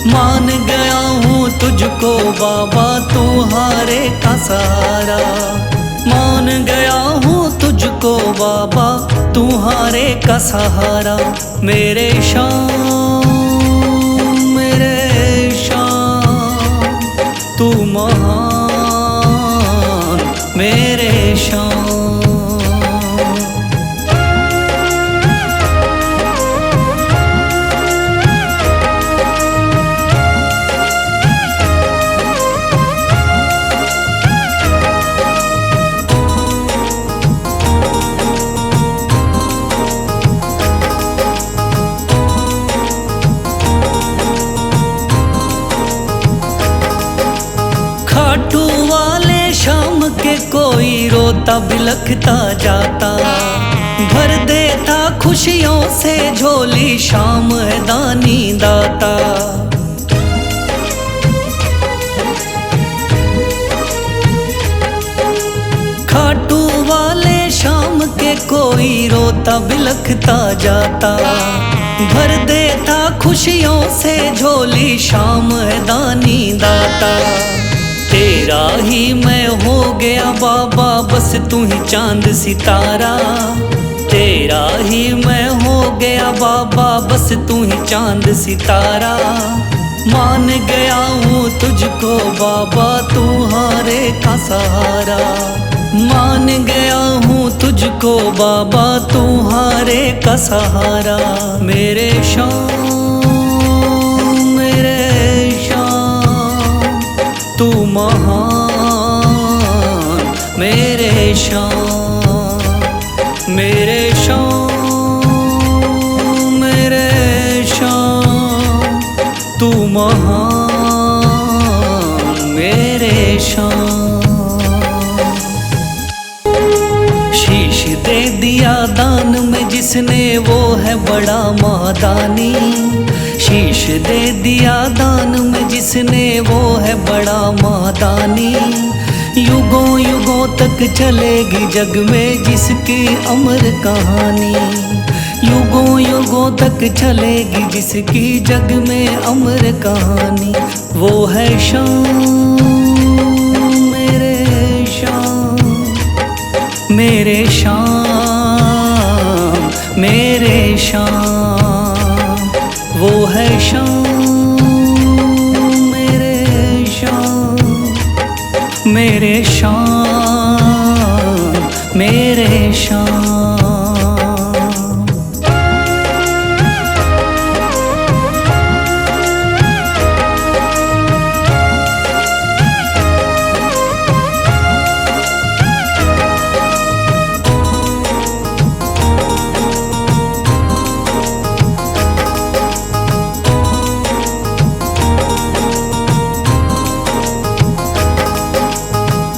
मान गया हूँ तुझको बाबा तुम्हारे का सहारा। मान गया हूँ तुझको बाबा तुम्हारे का सहारा। मेरे श्याम, मेरे श्याम, तू महान। मेरे श्याम। रोता बिलखता जाता, भर देता खुशियों से झोली, शाम है दानी दाता। खाटू वाले शाम के कोई रोता बिलखता जाता, भर देता खुशियों से झोली, शाम है दानी दाता। तेरा ही मैं हो गया बाबा, बस तू ही चांद सितारा। तेरा ही मैं हो गया बाबा, बस तू ही चांद सितारा। मान गया हूँ तुझको बाबा, तू हारे का सहारा। मान गया हूँ तुझको बाबा, तू हारे का सहारा। मेरे शाम मेरे शाम तू महान, मेरे शाम मेरे शाम मेरे शाम तू महान, मेरे शाम। शीश दे दिया दान में जिसने, वो है बड़ा मादानी। शीश दे दिया दान में जिसने, वो है बड़ा मादानी। युगों युगों तक चलेगी जग में जिसकी अमर कहानी। युगों युगों तक चलेगी जिसकी जग में अमर कहानी। वो है शाम मेरे शाम मेरे शाम मेरे शाम। वो है शाम मेरे शाम मेरे शाम मेरे शाम।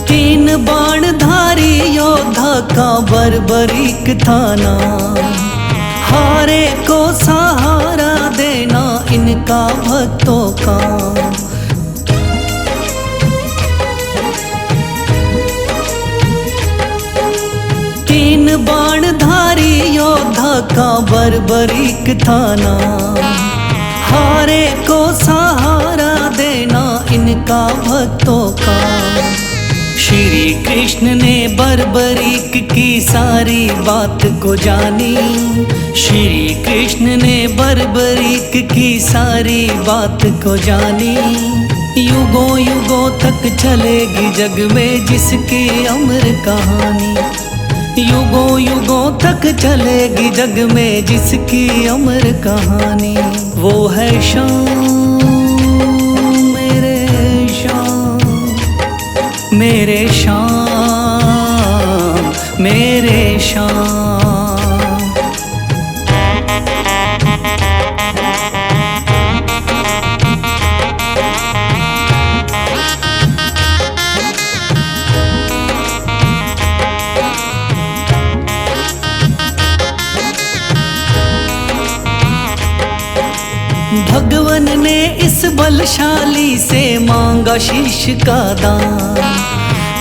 तीन बाणधारी योद्धा का बर्बरीक था नाम। हारे को सहारा देना इनका भक्तों का। तीन बाणधारी योद्धा का बर्बरीक था नाम। हारे को सहारा देना इनका भक्तों का। श्री कृष्ण ने बर्बरीक की सारी बात को जानी। श्री कृष्ण ने बर्बरीक की सारी बात को जानी। युगों युगों तक चलेगी जग में जिसकी अमर कहानी। युगों युगों तक चलेगी जग में जिसकी अमर कहानी। वो है शाम मेरे शाम मेरे शाम मेरे शाम। भगवन ने इस बलशाली से मांगा शीश का दान।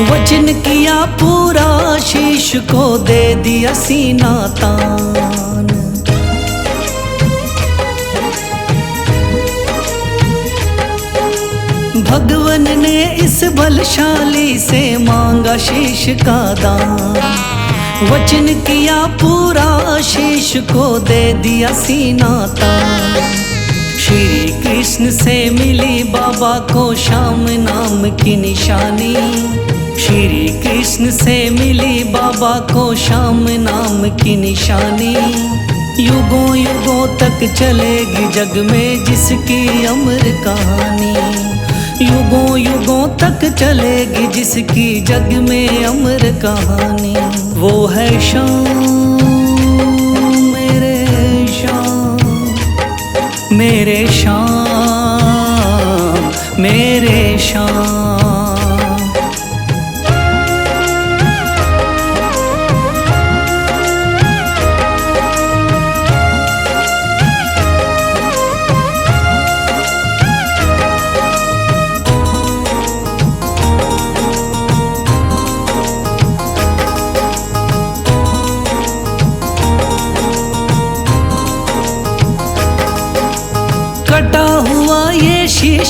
वचन किया पूरा, शीश को दे दिया सीना तान। भगवन ने इस बलशाली से मांगा शीश का दान। वचन किया पूरा, शीश को दे दिया सीना तान। श्री कृष्ण से मिली बाबा को श्याम नाम की निशानी। श्री कृष्ण से मिली बाबा को श्याम नाम की निशानी। युगों युगों तक चलेगी जग में जिसकी अमर कहानी। युगों युगों तक चलेगी जिसकी जग में अमर कहानी। वो है शाम मेरे शाम मेरे शाम मेरे शाम।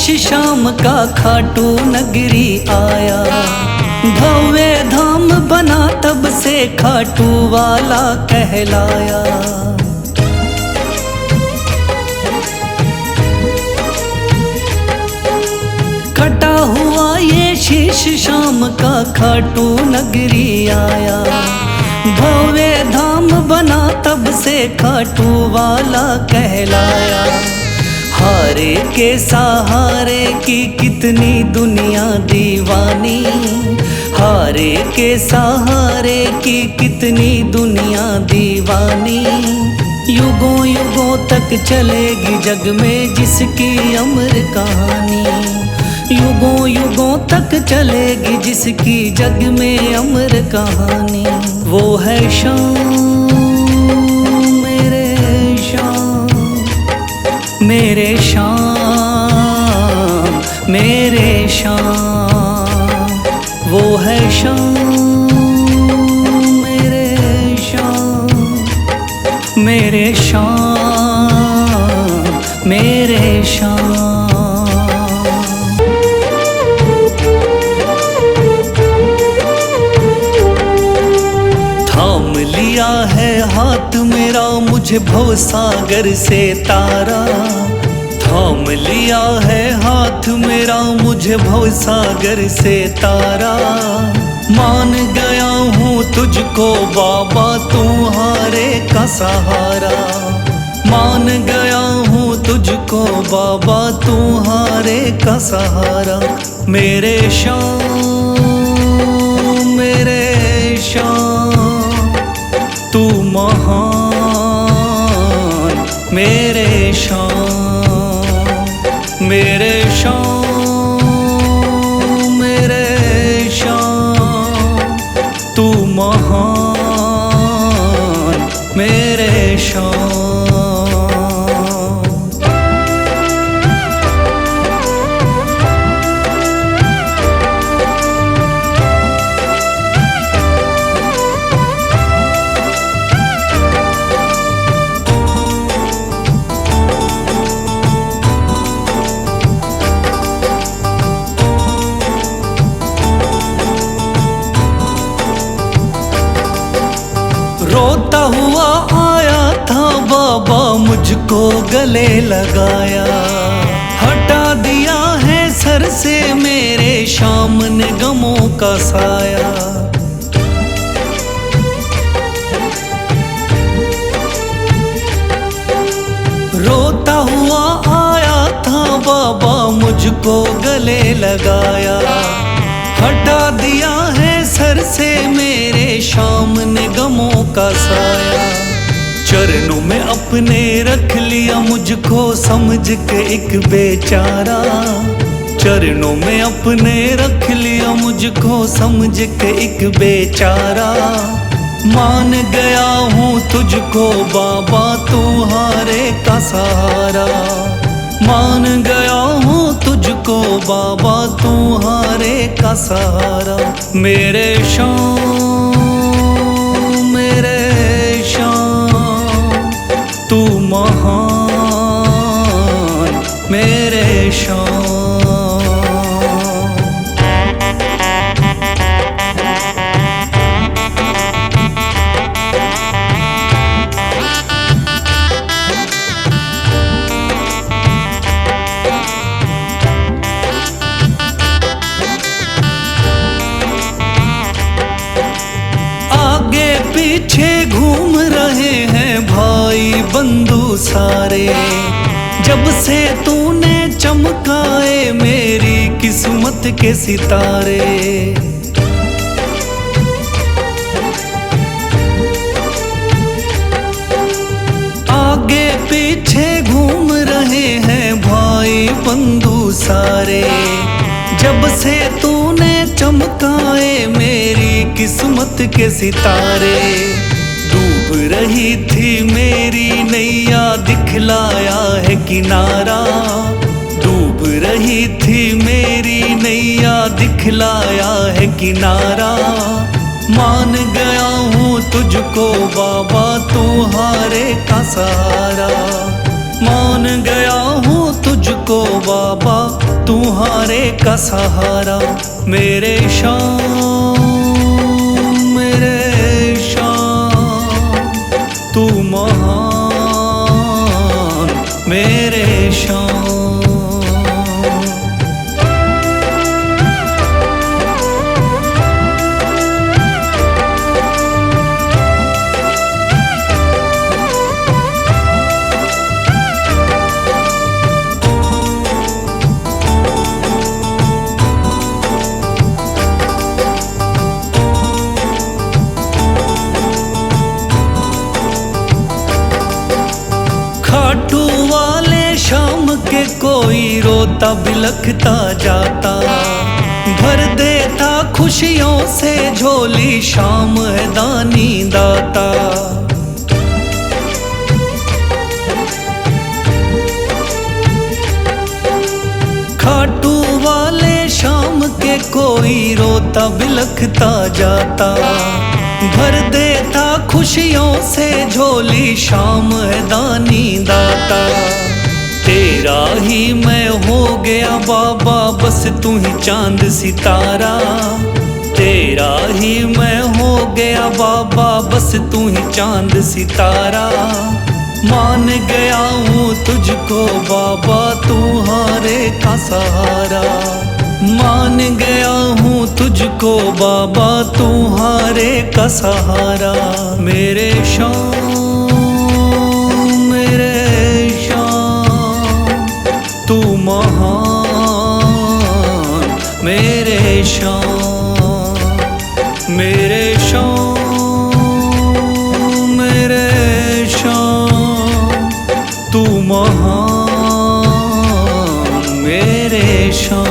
शाम का खाटू नगरी आया, भव्य धाम बना तब से खाटू वाला कहलाया। कटा हुआ ये शीश शाम का खाटू नगरी आया, भव्य धाम बना तब से खाटू वाला कहलाया। हारे के सहारे की कितनी दुनिया दीवानी, हारे के सहारे की कितनी दुनिया दीवानी। युगों युगों तक चलेगी जग में जिसकी अमर कहानी, युगों युगों तक चलेगी जिसकी जग में अमर कहानी। वो है शाम मेरे शाम, मेरे शाम मेरे शाम। वो है शाम मेरे शाम, मेरे शाम मेरे शाम। थाम लिया है हाथ मेरा मुझे भवसागर से तारा, थाम लिया है हाथ मेरा मुझे भवसागर से तारा। मान गया हूँ तुझको बाबा तुम्हारे का सहारा, मान गया हूँ तुझको बाबा तुम्हारे का सहारा। मेरे शाम मेरे शाम तू महान, मेरे शाम मेरे शाम मेरे शाम तू महान, मेरे शाम। रोता हुआ आया था बाबा मुझको गले लगाया, हटा दिया है सर से मेरे शाम ने गमों का साया। रोता हुआ आया था बाबा मुझको गले लगाया, हटा दिया है सर से मेरे शाम ने गमों का साया। चरणों में अपने रख लिया मुझको समझ के एक बेचारा, चरणों में अपने रख लिया मुझको समझ के एक बेचारा। मान गया हूँ तुझको बाबा तुम्हारे का सहारा, मान गया हूँ तुझको बाबा तुम्हारे का सहारा। मेरे शाम मेरे शाम तू महान, मेरे शाम। पीछे घूम रहे हैं भाई बंधु सारे, जब से तूने चमकाए मेरी किस्मत के सितारे। आगे पीछे घूम रहे हैं भाई बंधु सारे, जब से तूने चमकाए मेरी किस्मत के सितारे। डूब रही थी मेरी नैया दिखलाया है किनारा, डूब रही थी मेरी नैया दिखलाया है किनारा। मान गया हूँ तुझको बाबा तुम्हारे का सहारा, मान गया हूँ तुझको बाबा, तुम्हारे का सहारा। मेरे शाम, मेरे शाम, तू महान मेरे शाम। खाटू वाले शाम के कोई रोता बिलखता जाता, भर देता खुशियों से झोली, शाम है दानी दाता। खाटू वाले शाम के कोई रोता बिलखता जाता, भर देता खुशियों से झोली, शाम है दानी दाता। तेरा ही मैं हो गया बाबा, बस तू ही चांद सितारा। तेरा ही मैं हो गया बाबा, बस तू ही चांद सितारा। मान गया हूँ तुझको बाबा, तुम्हारे का सहारा। मान गया हूँ तुझको बाबा, तुम्हारे का सहारा। मेरे शाम, मेरे शाम, तू महान मेरे शाम। मेरे शाम, मेरे शाम, तू महान मेरे शाम।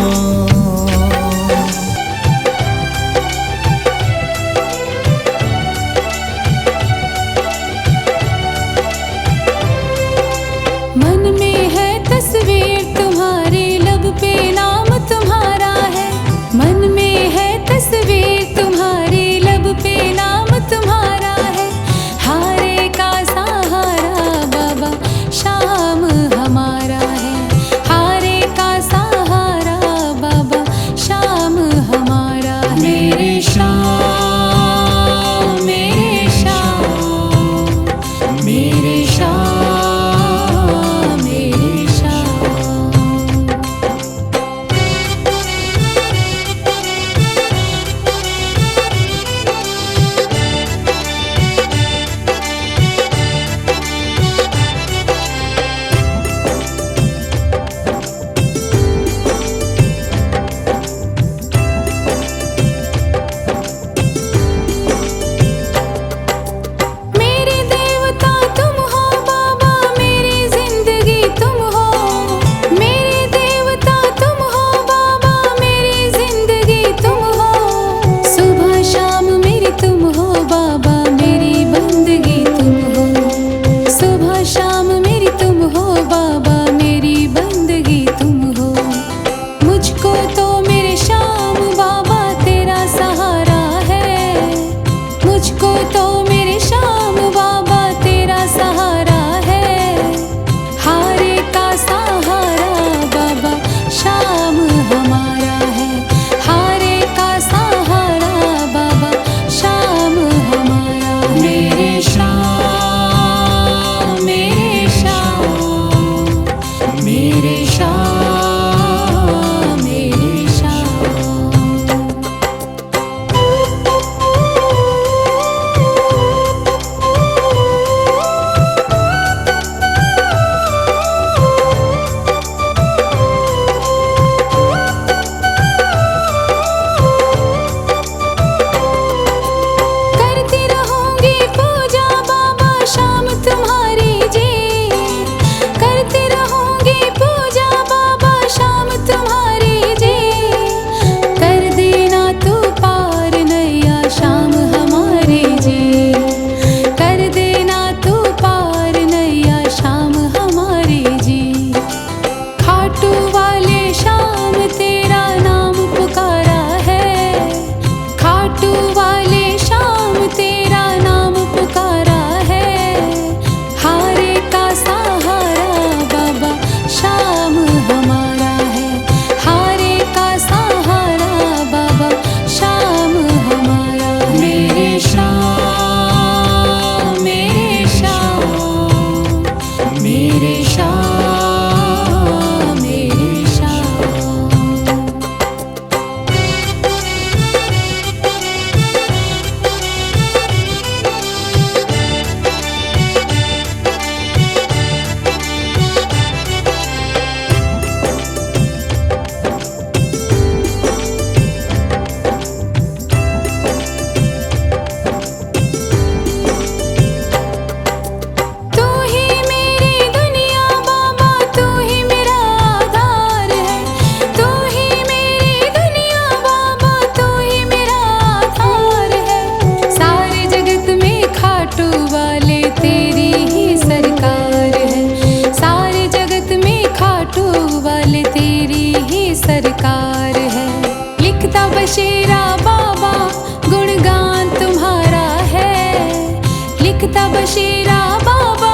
लिखता बशीरा बाबा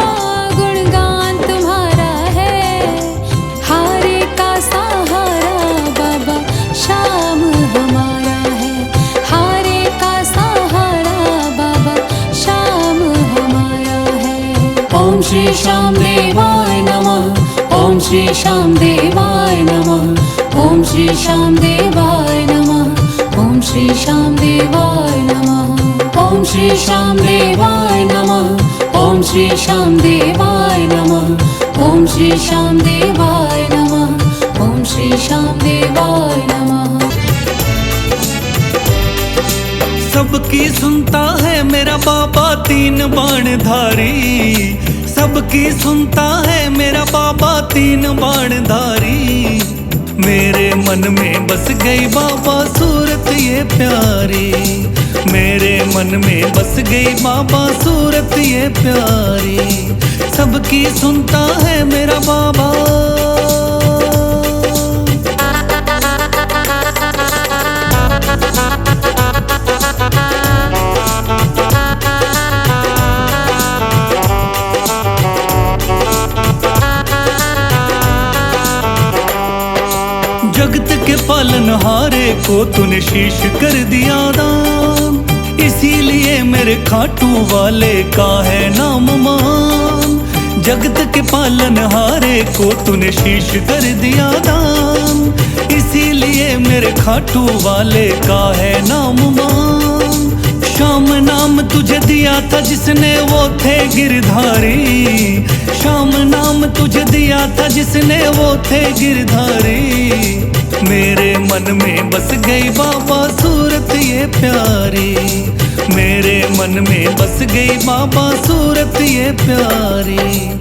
गुणगान तुम्हारा है। हारे का सहारा बाबा शाम हमारा है। हारे का सहारा बाबा शाम हमारा है। ओम श्री श्याम देवाय नमः। ओम श्री श्याम देवाय नमः। ओम श्री श्याम देवाय नमः। ओम श्री श्याम देवाय नमः। ओम श्री श्याम देवाय नमः। ओम श्री श्याम देवाय नमः। ओम श्री श्याम देवाय नमः। ओम श्री श्याम देवाय नमः। सबकी सुनता है मेरा बाबा तीन बाण धारी। सबकी सुनता है मेरा बाबा तीन बाण धारी। मेरे मन में बस गई बाबा सूरत ये प्यारी। मेरे मन में बस गई बाबा सूरत ये प्यारी। सबकी सुनता है मेरा बाबा। जगत के पालनहारे को तूने शीश कर दिया दान। इसीलिए मेरे खाटू वाले का है नाम मान। जगत के पालनहारे को तूने शीश कर दिया दान। इसीलिए मेरे खाटू वाले का है नाम मान। श्याम नाम तुझे दिया था जिसने वो थे गिरधारी। श्याम नाम तुझे दिया था जिसने वो थे गिरधारी। मेरे मन में बस गई बाबा सूरत ये प्यारी। मेरे मन में बस गई बाबा सूरत ये प्यारी।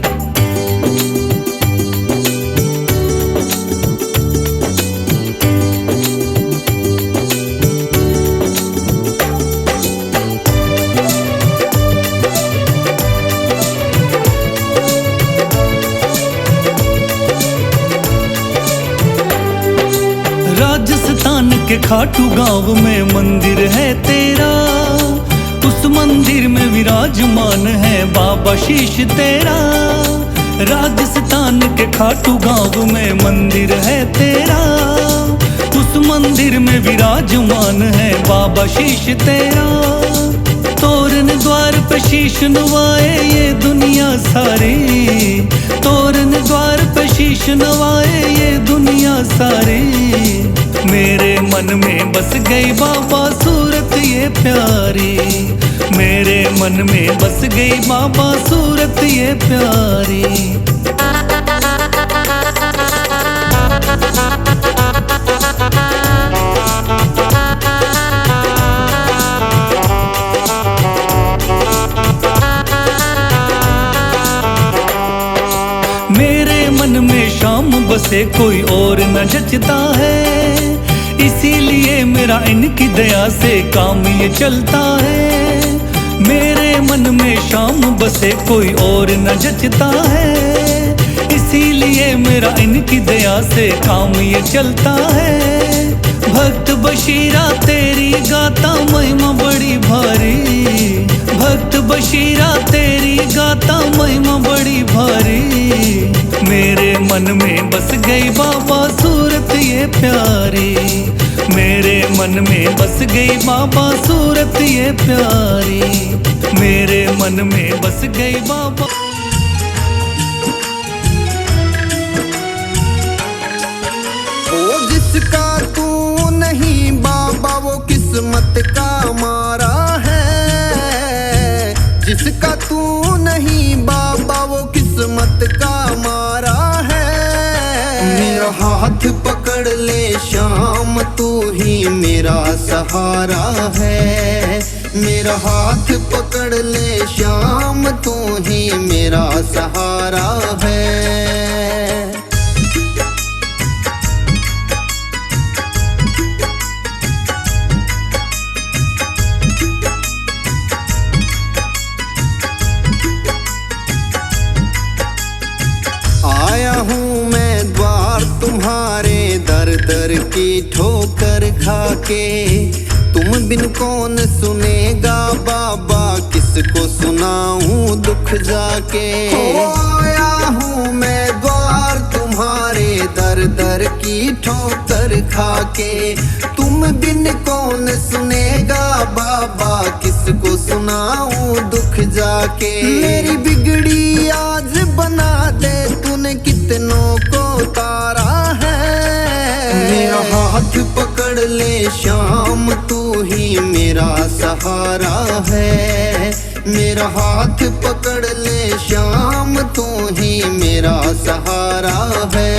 राजस्थान के खाटू गांव में मंदिर है तेरा। उस मंदिर में विराजमान है बाबा शीश तेरा। राजस्थान के खाटू गांव में मंदिर है तेरा। उस मंदिर में विराजमान है बाबा शीश तेरा। तोरण द्वार पे शीश नवाए ये दुनिया सारी। तोरण द्वार पे शीश नवाए ये दुनिया सारी। मेरे मन में बस गई बाबा सूरत ये प्यारी। मेरे मन में बस गई बाबा सूरत ये प्यारी। मेरे मन में शाम बसे कोई और न जचता है। इसीलिए मेरा इनकी दया से काम ये चलता है। मेरे मन में शाम बसे कोई और न जचता है। इसीलिए मेरा इनकी दया से काम ये चलता है। भक्त बशीरा तेरी गाता महिमा बड़ी भारी। भक्त बशीरा तेरी गाता महिमा बड़ी भारी। मेरे मन में बस गई बाबा सूरत ये प्यारी। मेरे मन में बस गई बाबा सूरत ये प्यारी। मेरे मन में बस गई बाबा। ओ जिसका तू नहीं बाबा वो किस्मत का मारा है। जिसका तू नहीं बाबा वो किस्मत का मारा है। मेरा हाथ पकड़ ले श्याम तू ही मेरा सहारा है। मेरा हाथ पकड़ ले श्याम तू ही मेरा सहारा है। आया हूँ मैं द्वार तुम्हारे दर दर की ठोकर खा के। तुम बिन कौन सुनेगा बाबा किस किसको सुनाऊं दुख जाके। आया हूँ मैं द्वार तुम्हारे, दर दर की ठोकर खाके। तुम बिन कौन सुनेगा बाबा, किसको सुनाऊं दुख जाके। मेरी बिगड़ी आज बना दे, तूने कितनों को तारा है। मेरा हाथ पकड़ ले श्याम, तू ही मेरा सहारा है। मेरा हाथ पकड़ ले श्याम, तू ही मेरा सहारा है।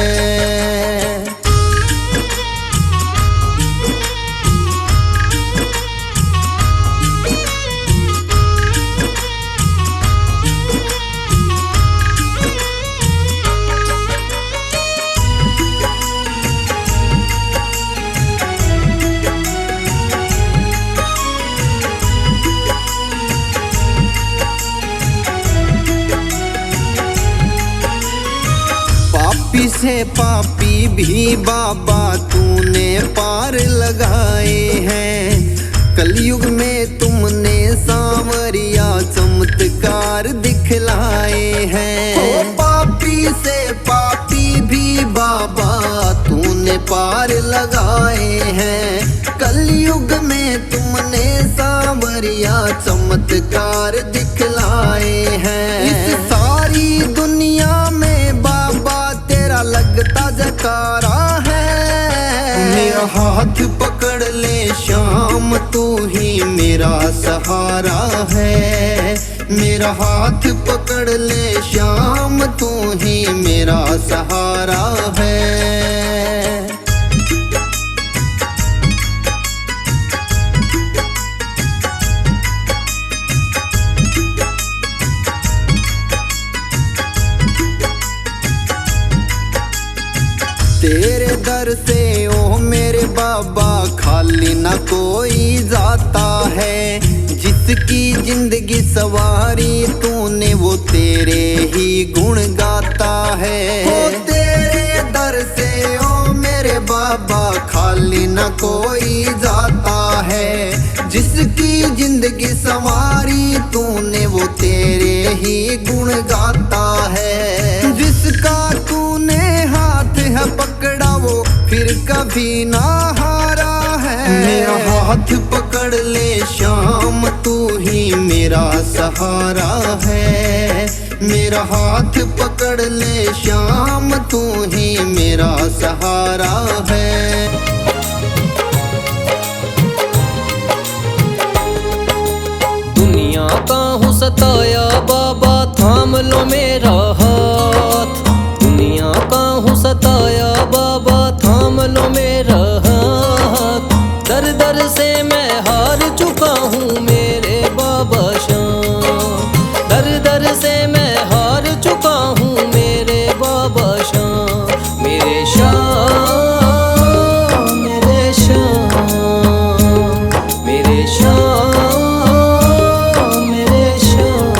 पापी से पापी भी बाबा तूने पार लगाए हैं। कलयुग में तुमने सांवरिया चमत्कार दिखलाए हैं। पापी से पापी भी बाबा तूने पार लगाए हैं। कलयुग में तुमने सांवरिया चमत्कार दिखलाए हैं। इस सारी दुनिया में बाबा तेरा लगता जकारा है। मेरा हाथ पकड़ ले श्याम, तू ही मेरा सहारा है। मेरा हाथ पकड़ ले श्याम, तू ही मेरा सहारा है। तेरे दर से ओ मेरे बाबा खाली ना कोई जाता है। जिसकी जिंदगी सवारी तूने वो तेरे ही गुण गाता है। ओ तेरे दर से ओ मेरे बाबा खाली ना कोई जाता है। जिसकी जिंदगी सवारी तूने वो तेरे ही गुण गाता है। जिसका तूने हाथ है पकड़ा वो फिर कभी ना हारा है। मेरा हाथ पकड़ ले श्याम, तू ही मेरा सहारा है। मेरा हाथ पकड़ ले श्याम, तू ही मेरा सहारा है। दुनिया का हूँ सताया बाबा थाम लो मेरा हाथ। दुनिया का हूँ सताया बाबा थाम लो मेरा हाथ। दर दर से मैं हार चुका हूँ मेरे बाबा श्याम। दर दर से मैं हार चुका हूँ मेरे बाबा श्याम। मेरे श्याम, मेरे श्याम, मेरे श्याम, मेरे श्याम।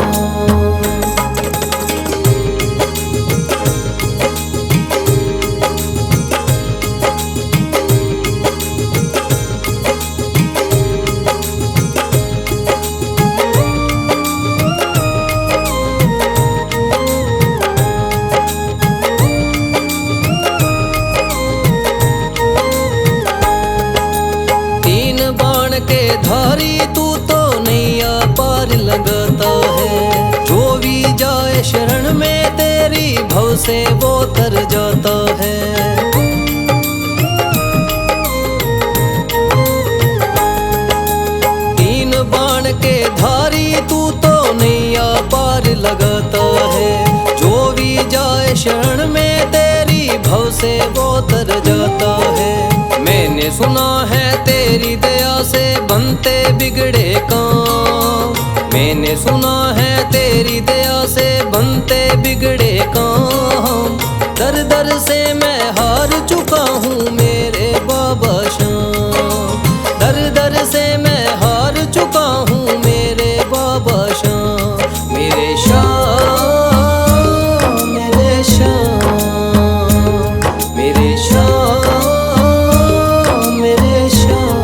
तीन बाण के धारी तू तो नैया पार लगाता है। जो भी जाए शरण में तेरी भव से वो तर जाता है। तीन बाण के धारी तू तो नैया पार लगाता है। जो भी जाए शरण में तेरी भव से वो तर जाता है। मैंने सुना है तेरी दया से बनते बिगड़े काम। मैंने सुना है तेरी दया से बनते बिगड़े काम। दर दर से मैं हार चुका हूँ मेरे बाबा श्याम। दर दर से मैं हार चुका हूँ मेरे बाबा श्याम। मेरे श्याम, मेरे श्याम, मेरे श्याम, मेरे श्याम।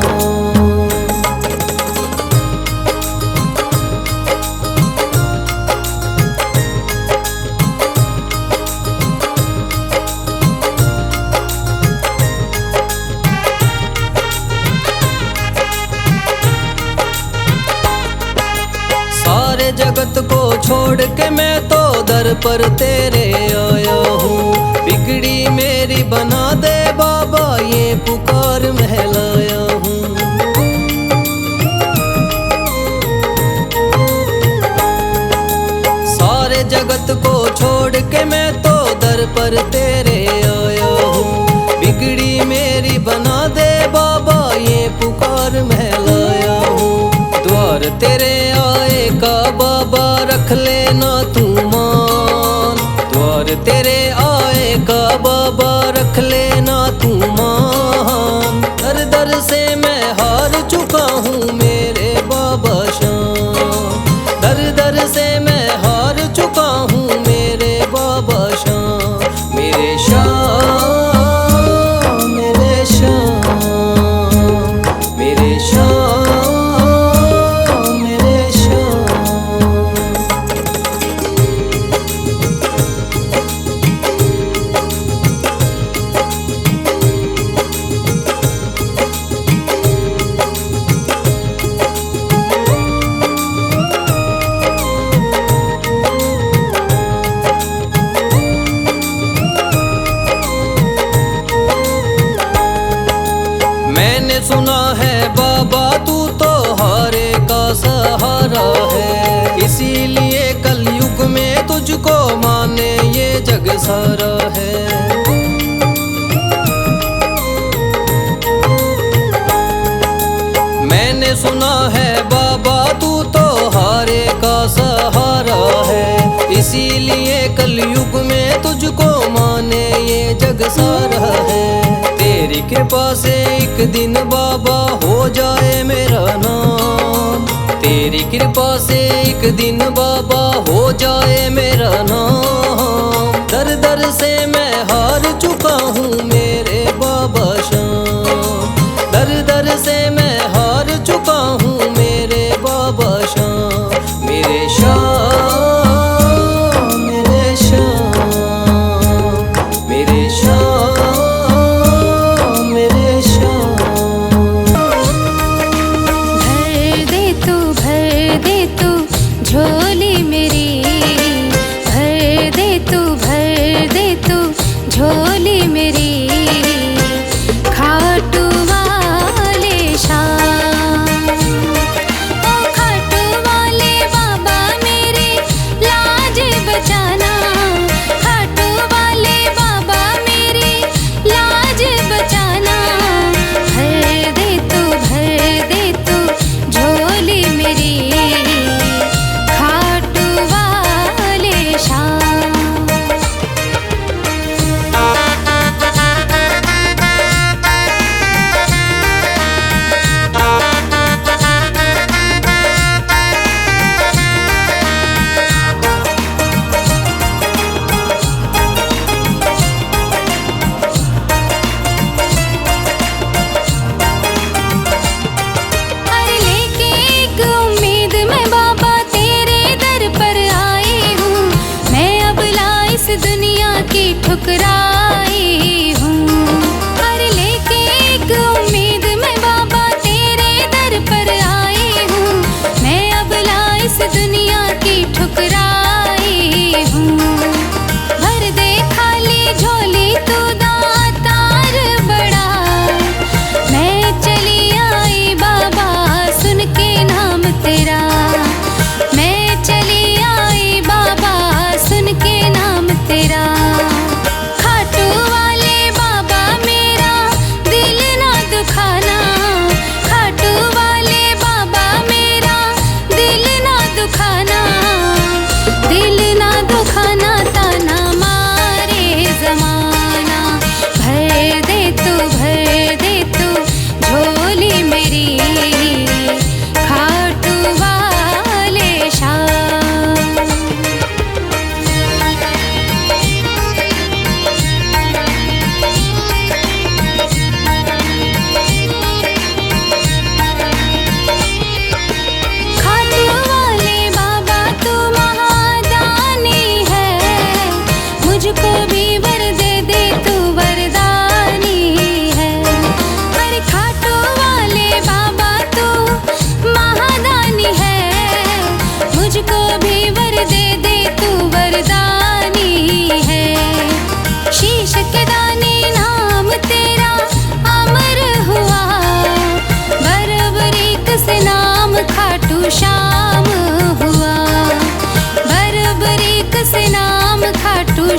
के मैं तो दर पर तेरे आया हूँ। बिगड़ी मेरी बना दे बाबा, ये पुकार महलाया हूँ। सारे जगत को छोड़ के मैं तो दर पर तेरे आया हूँ। बिगड़ी मेरी बना दे बाबा, ये पुकार महलाया हूँ। द्वार तेरे आए का बाबा रख लेना तू मान। द्वार तेरे आए का बाबा रख लेना तू मान। दर दर से मैं हार चुका हूँ मेरे बाबा शाम। दर दर से मैं हार चुका हूँ मेरे बाबा शाम। मेरे शाम, मेरे शाम, मेरे शाम, मेरे शाम। मैंने सुना है बाबा तू तो हारे का सहारा है। इसीलिए कलयुग में तुझको माने ये जग सारा है। मैंने सुना है बाबा तू तो हारे का सहारा है। इसीलिए कलयुग में तुझको माने ये जग सारा है। तेरी कृपा से एक दिन बाबा हो जाए मेरा नाम। तेरी कृपा से एक दिन बाबा हो जाए मेरा नाम। दर दर से मैं हार चुका हूँ मेरे बाबा शाम। दर दर से मैं हार चुका हूँ मेरे बाबा शाम। मेरे शाम, मेरे शाम, मेरे शाम, मेरे शाम। भर दे तू झोली मेरी। भर दे तू झोली मेरी। खाटू वाले शाम, ओ खाटू वाले बाबा मेरे लाज बचाना। खाटू वाले बाबा मेरे लाज बचाना। भर दे तू झोली मेरी। खाटू वाले शाम। अरे लेके एक उम्मीद मैं बाबा तेरे दर पर आई हूँ। मैं अब इस दुनिया की ठुकराई हूँ। अरे लेके एक उम्मीद मैं बाबा तेरे दर पर आई हूँ। मैं अब इस दुनिया की ठुकराई हूँ। भर दे खाली झोली तू दातार बड़ा। मैं चली आई बाबा सुन के नाम तेरा। मैं चली आई बाबा सुन के नाम तेरा। खाटू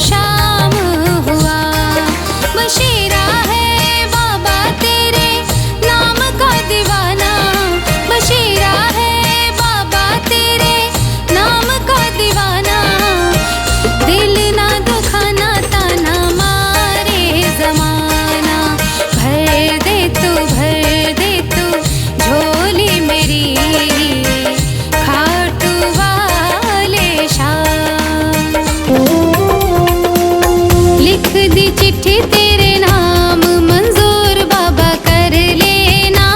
शाम हुआ। बशीरा है बाबा तेरे नाम का दीवाना, बशीरा है बाबा तेरे नाम का दीवाना। दिल ना दुखाना ताना मारे जमाना, भर दे तू झोली मेरी खाटू वाले शाम। लिख दी चिट्ठी तेरे नाम मंजूर बाबा कर लेना,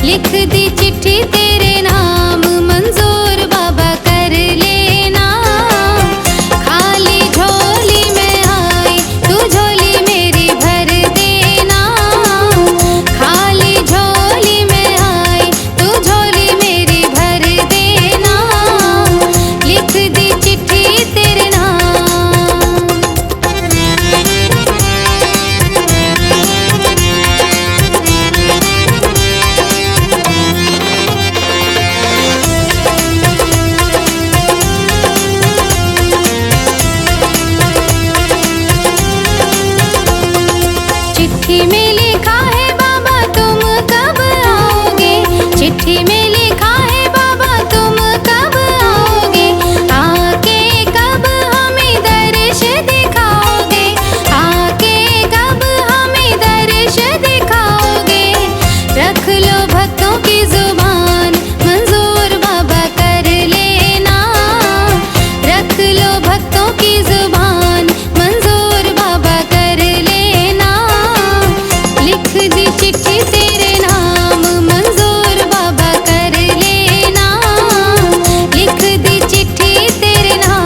लिख दी चिट्ठी तेरे नाम मंजूर बाबा कर लेना। खाली झोली में आई तू झोली मेरी भर देना, खाली झोली में आई तू झोली मेरी भर देना। लिख दी चिट्ठी तेरे नाम। चिट्ठी में लिखा है बाबा तुम कब आओगे, चिट्ठी में लिखा है बाबा तुम कब आओगे। आके कब हमें दर्श दिखाओगे, आके कब हमें दर्श दिखाओगे। रख लो भक्तों की जुबान मंजूर बाबा कर लेना, रख लो भक्तों की जुबान मंजूर बाबा कर लेना। लिख दी चिट्ठी तेरे नाम मंजूर बाबा कर लेना, लिख दी चिट्ठी तेरे नाम।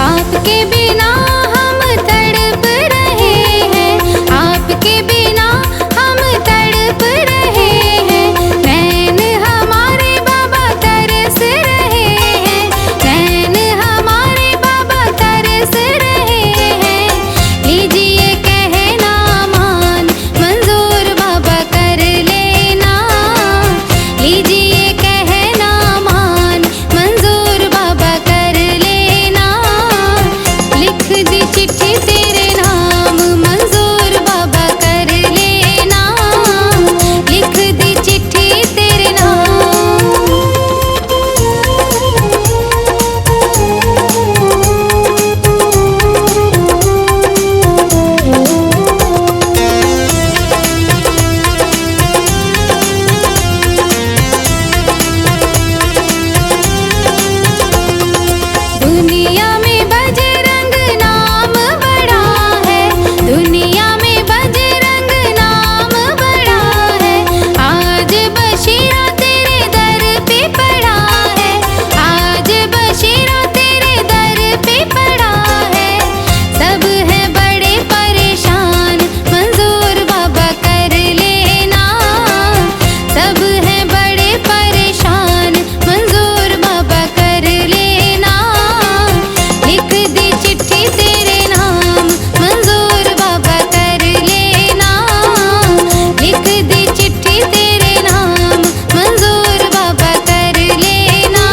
आपके बिना हम तड़प रहे हैं, आपके बिना हम तड़प रहे हैं। नैन हमारे बाबा तरस रहे हैं, नैन हमारे बाबा तरस रहे हैं। लीजिए कहना मान मंजूर बाबा कर लेना, लीजिए कहना मान मंजूर बाबा कर लेना। लिख दी चिट्ठी तेरे नाम मंजूर बाबा कर लेना, लिख दी चिट्ठी तेरे नाम। दुनिया में बजरंग नाम बड़ा है, दुनिया में बजरंग नाम बड़ा है। आज बशीरा तेरे दर पे पड़ा है, आज बशीरा तेरे दर पे पड़ा है। सब है बड़े परेशान मंजूर बाबा कर लेना, सब है बड़े परेशान मंजूर बाबा कर लेना। लिख दी चिट्ठी तेरे नाम मंजूर बाबा कर लेना, लिख दी चिट्ठी तेरे नाम मंजूर बाबा कर लेना,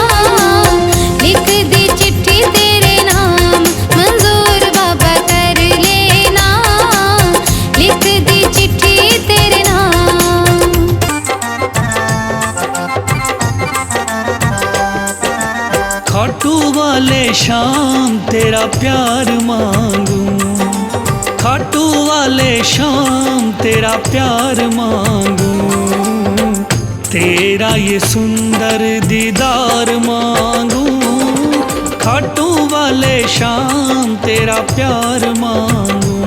लिख दी चिट्ठी तेरे नाम मंजूर बाबा कर लेना, लिख दी चिट्ठी तेरे नाम। खाटू वाले शाम तेरा प्यार मांगू, खाटू वाले शाम तेरा प्यार मांगू। तेरा ये सुंदर दीदार मांगू, खाटू वाले शाम तेरा प्यार मांगू,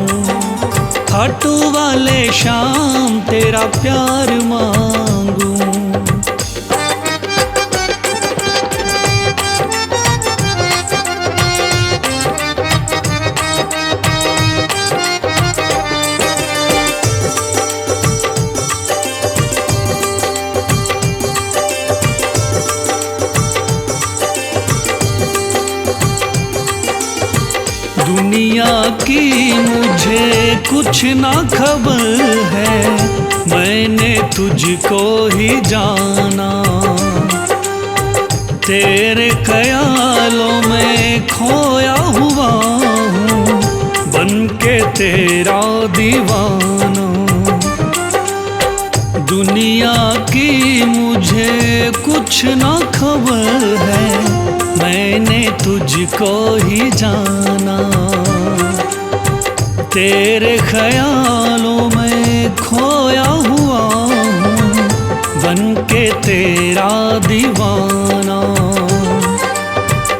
खाटू वाले शाम तेरा प्यार मांगू। दुनिया की मुझे कुछ ना खबर है, मैंने तुझको ही जाना। तेरे ख्यालों में खोया हुआ हूँ, बन के तेरा दीवाना। दुनिया की मुझे कुछ ना खबर है, मैंने तुझको ही जाना। तेरे ख्यालों में खोया हुआ हूँ, बन के तेरा दीवाना।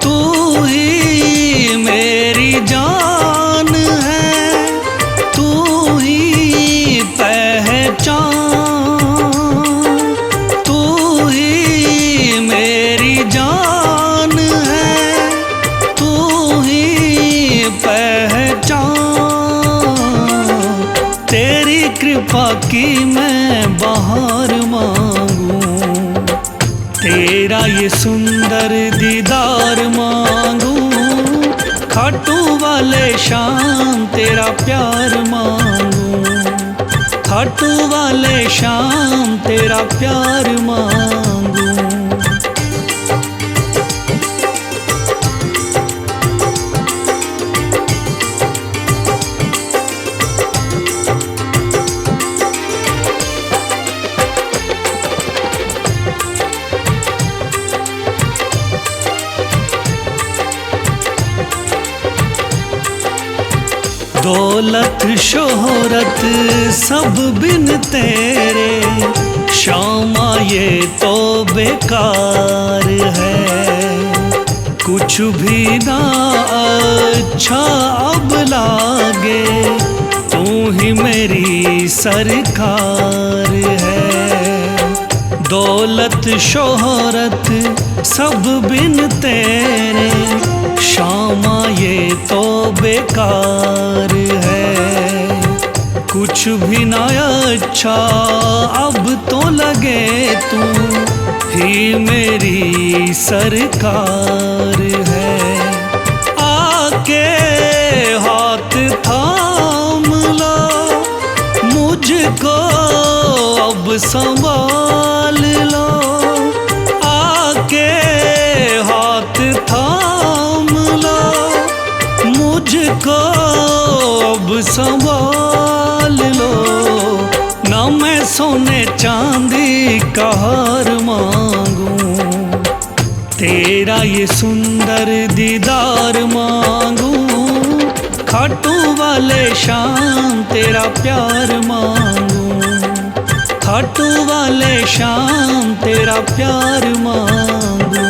तू ही मेरी जान है, तू ही पहचान, तू ही मेरी जान है, तू ही पहचान। तेरी कृपा की मैं बहार मांगूं, तेरा ये सुंदर दीदार मांगूं। खाटू वाले शाम तेरा प्यार मांगूं, खाटू वाले शाम तेरा प्यार मांगूं। दौलत शोहरत सब बिन तेरे, शामा ये तो बेकार है। कुछ भी ना अच्छा अब लागे, तू ही मेरी सरकार है। दौलत शोहरत सब बिन तेरे, शामा ये तो बेकार है। कुछ भी ना अच्छा अब तो लगे, तू ही मेरी सरकार है। आके हाथ थाम लो, मुझको अब संभाल लो। आके हाथ थाम लो, मुझको अब संभाल लो। ना मैं सोने चांदी का हार मांगूं, तेरा ये सुंदर दीदार मांगूं। खाटू वाले शाम तेरा प्यार मांगूं, खाटू वाले शाम तेरा प्यार मांगूं।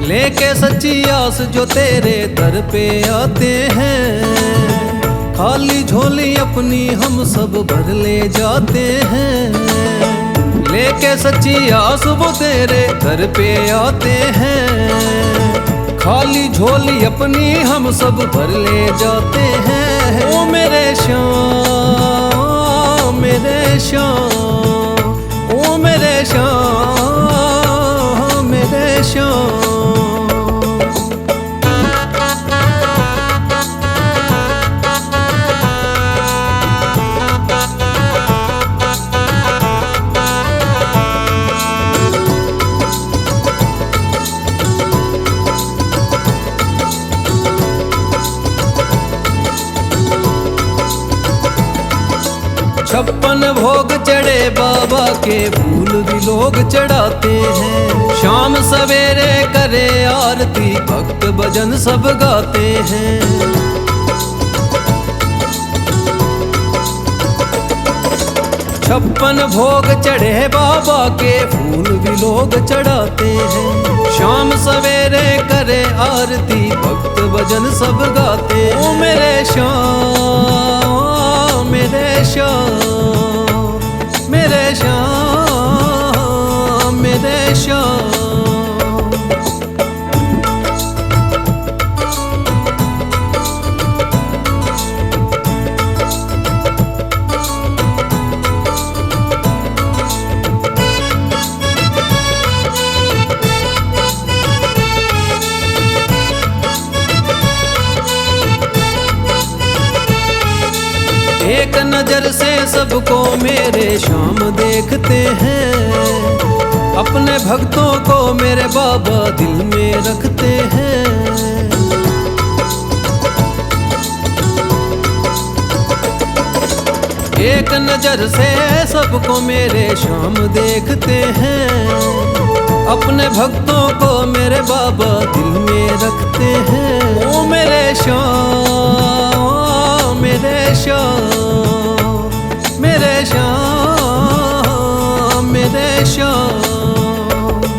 लेके सच्ची आस जो तेरे दर पे आते हैं, खाली झोली अपनी हम सब भर ले जाते हैं। लेके सच्ची आस वो तेरे दर पे आते हैं, खाली झोली अपनी हम सब भर ले जाते हैं। ओ मेरे श्याम, मेरे श्याम, ओ मेरे श्याम, मेरे श्याम। छप्पन भोग चढ़े बाबा के, फूल भी लोग चढ़ाते हैं। शाम सवेरे करे आरती, भक्त भजन सब गाते हैं। छप्पन भोग चढ़े बाबा के, फूल भी लोग चढ़ाते हैं। शाम सवेरे करे आरती, भक्त भजन सब गाते हैं। ओ मेरे श्याम, मेरे श्याम, मेरे श्याम, मेरे श्याम। एक नजर से सबको मेरे श्याम देखते हैं, अपने भक्तों को मेरे बाबा दिल में रखते हैं। एक नजर से सबको मेरे श्याम देखते हैं, अपने भक्तों को मेरे बाबा दिल में रखते हैं। ओ मेरे श्याम, मेरे श्याम, मेरे श्याम, मेरे श्याम,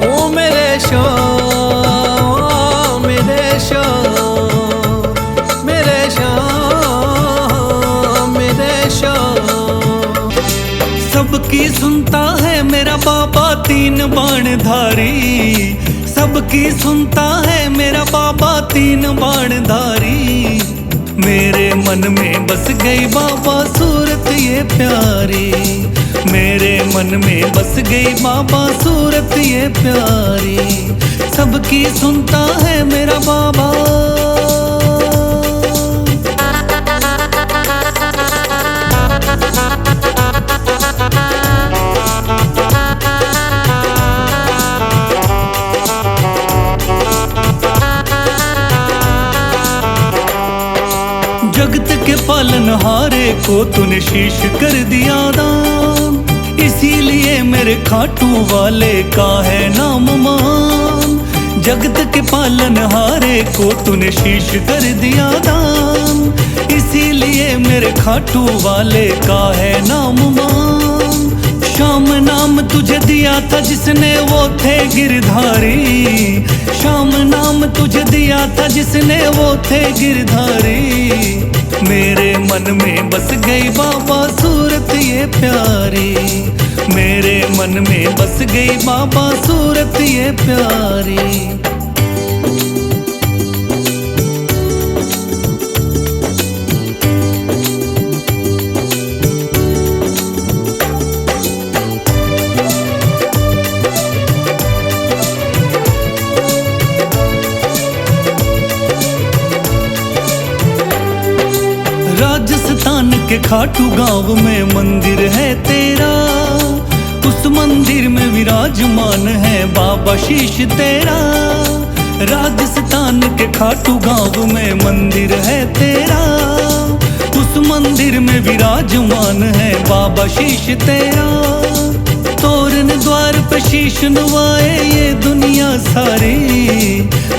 ओ मेरे श्याम, मेरे श्याम, मेरे श्याम, मेरे श्याम। सबकी सुनता है मेरा बाबा तीन बाणधारी, सबकी सुनता है मेरा बाबा तीन बाणधारी। मेरे मन में बस गई बाबा सूरत ये प्यारी, मेरे मन में बस गई बाबा सूरत ये प्यारी। सबकी सुनता है मेरा बाबा। जगत के पालनहारे को तूने शीश कर दिया दान, इसीलिए मेरे खाटू वाले का है नाम मान। जगत के पालनहारे को तूने शीश कर दिया दान, इसीलिए मेरे खाटू वाले का है नाम मान। श्याम नाम तुझे दिया था जिसने वो थे गिरधारी, श्याम नाम तुझे दिया था जिसने वो थे गिरधारी। मेरे मन में बस गई बाबा सूरत ये प्यारी, मेरे मन में बस गई बाबा सूरत ये प्यारी। राजस्थान के खाटू गांव में मंदिर है तेरा, उस मंदिर में विराजमान है बाबा शीश तेरा। राजस्थान के खाटू गांव में मंदिर है तेरा, उस मंदिर में विराजमान है बाबा शीश तेरा। तोरण द्वार पे शीश नवाए ये दुनिया सारी,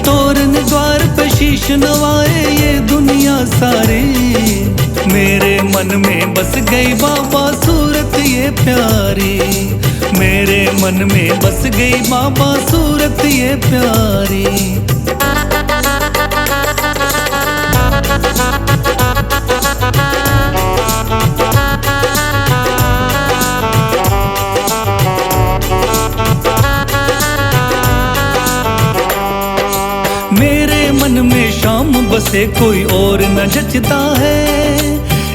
तोरण द्वार पे शीश नवाए ये दुनिया सारी। मेरे मन में बस गई बाबा सूरत ये प्यारी, मेरे मन में बस गई बाबा सूरत ये प्यारी। मेरे मन में शाम बसे कोई और न जचता है,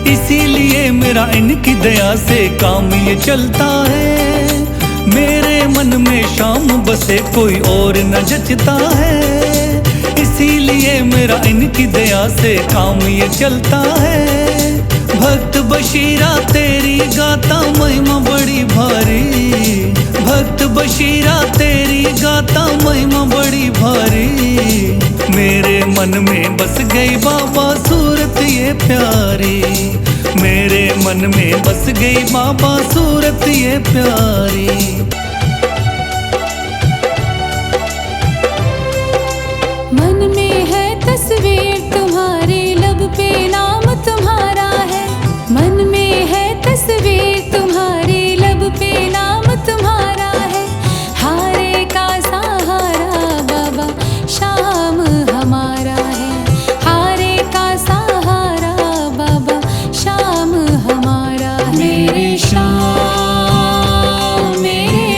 इसीलिए मेरा इनकी दया से काम ये चलता है। मेरे मन में शाम बसे कोई और न जचता है, इसीलिए मेरा इनकी दया से काम ये चलता है। भक्त बशीरा तेरी गाता महिमा बड़ी भारी, भक्त बशीरा तेरी गाता महिमा बड़ी भारी। मेरे मन में बस गई बाबा सूरत ये प्यारी, मेरे मन में बस गई बाबा सूरत ये प्यारी। मन में है तस्वीर तुम्हारी, लब पे नाम तुम्हारा है। मन में है तस्वीर तुम्हारी, लब पे नाम तुम्हारा है। हारे का सहारा बाबा शाम हमारा है, हारे का सहारा बाबा शाम हमारा है। मेरे श्याम, मेरे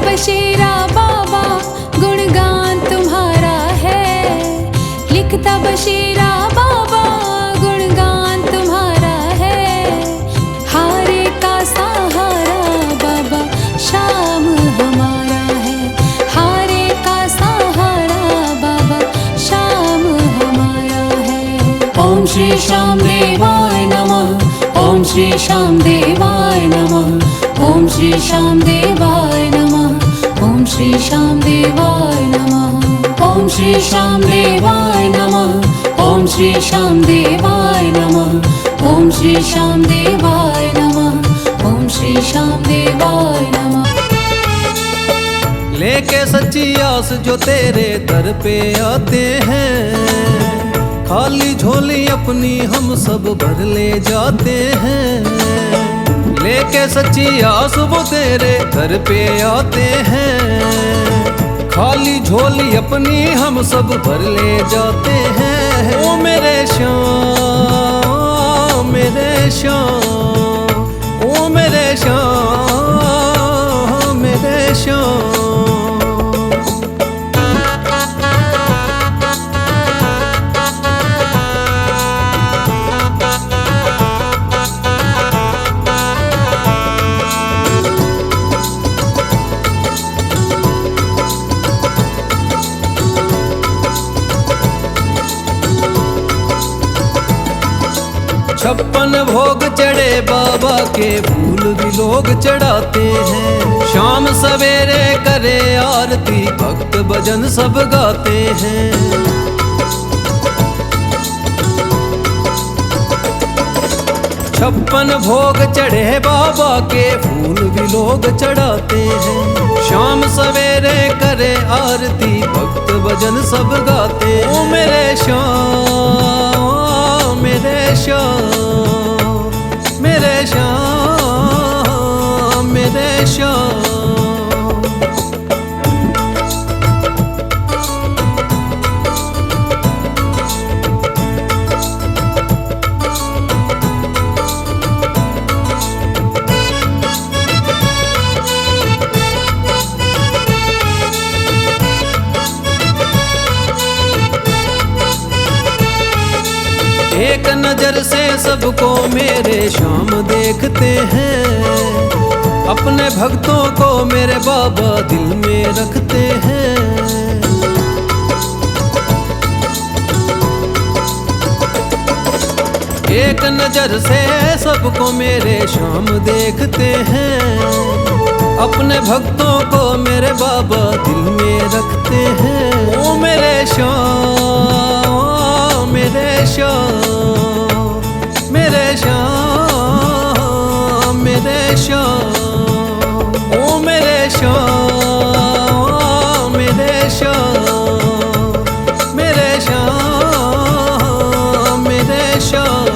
बशेरा बाबा गुणगान तुम्हारा है, लिखता बशेरा बाबा गुणगान तुम्हारा है। हारे का सहारा बाबा शाम हमारा है, हारे का सहारा बाबा शाम हमारा है। ओम श्री श्याम देवाय नमः, ओम श्री श्याम देवाय नमः, ओम श्री श्याम देवाय नमः, ओम श्री श्याम देवाय नमः, ओम श्री श्याम देवाय नमः, ओम श्री श्याम देवाय नमः, ओम श्री श्याम देवाय नमः, ओम श्री श्याम देवाय नमः। लेके सच्ची आस जो तेरे दर पे आते हैं, खाली झोली अपनी हम सब भर ले जाते हैं। लेके सच्ची आस वो तेरे दर पे आते हैं, खाली झोली अपनी हम सब भर ले जाते हैं। ओ मेरे श्याम, मेरे श्याम, ओ मेरे श्याम, मेरे श्याम। छप्पन भोग चढ़े बाबा के फूल भी लोग चढ़ाते हैं। शाम सवेरे करे आरती भक्त भजन सब गाते हैं। छप्पन भोग चढ़े बाबा के फूल भी लोग चढ़ाते हैं। शाम सवेरे करे आरती भक्त भजन सब गाते हैं। ओ मेरे श्याम, मेरे श्याम, मेरे श्याम, मेरे श्याम। एक नजर से सबको मेरे श्याम देखते हैं। अपने भक्तों को मेरे बाबा दिल में रखते हैं। एक नजर से सबको मेरे श्याम देखते हैं। अपने भक्तों को मेरे बाबा दिल में रखते हैं। ओ मेरे श्याम, मेरे श्याम, मेरे श्याम, मेरे श्याम। ओ मेरे श्याम, मेरे श्याम, मेरे श्याम, मेरे श्याम।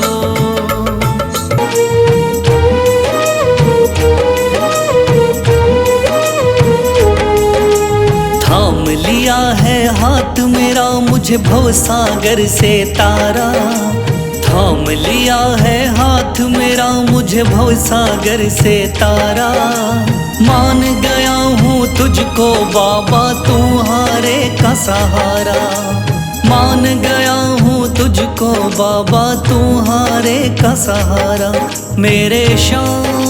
थाम लिया है हाथ मेरा मुझे भवसागर से तारा। थाम लिया है हाथ मेरा मुझे भवसागर से तारा। मान गया हूँ तुझको बाबा तुम्हारे का सहारा। मान गया हूँ तुझको बाबा तुम्हारे का सहारा। मेरे श्याम,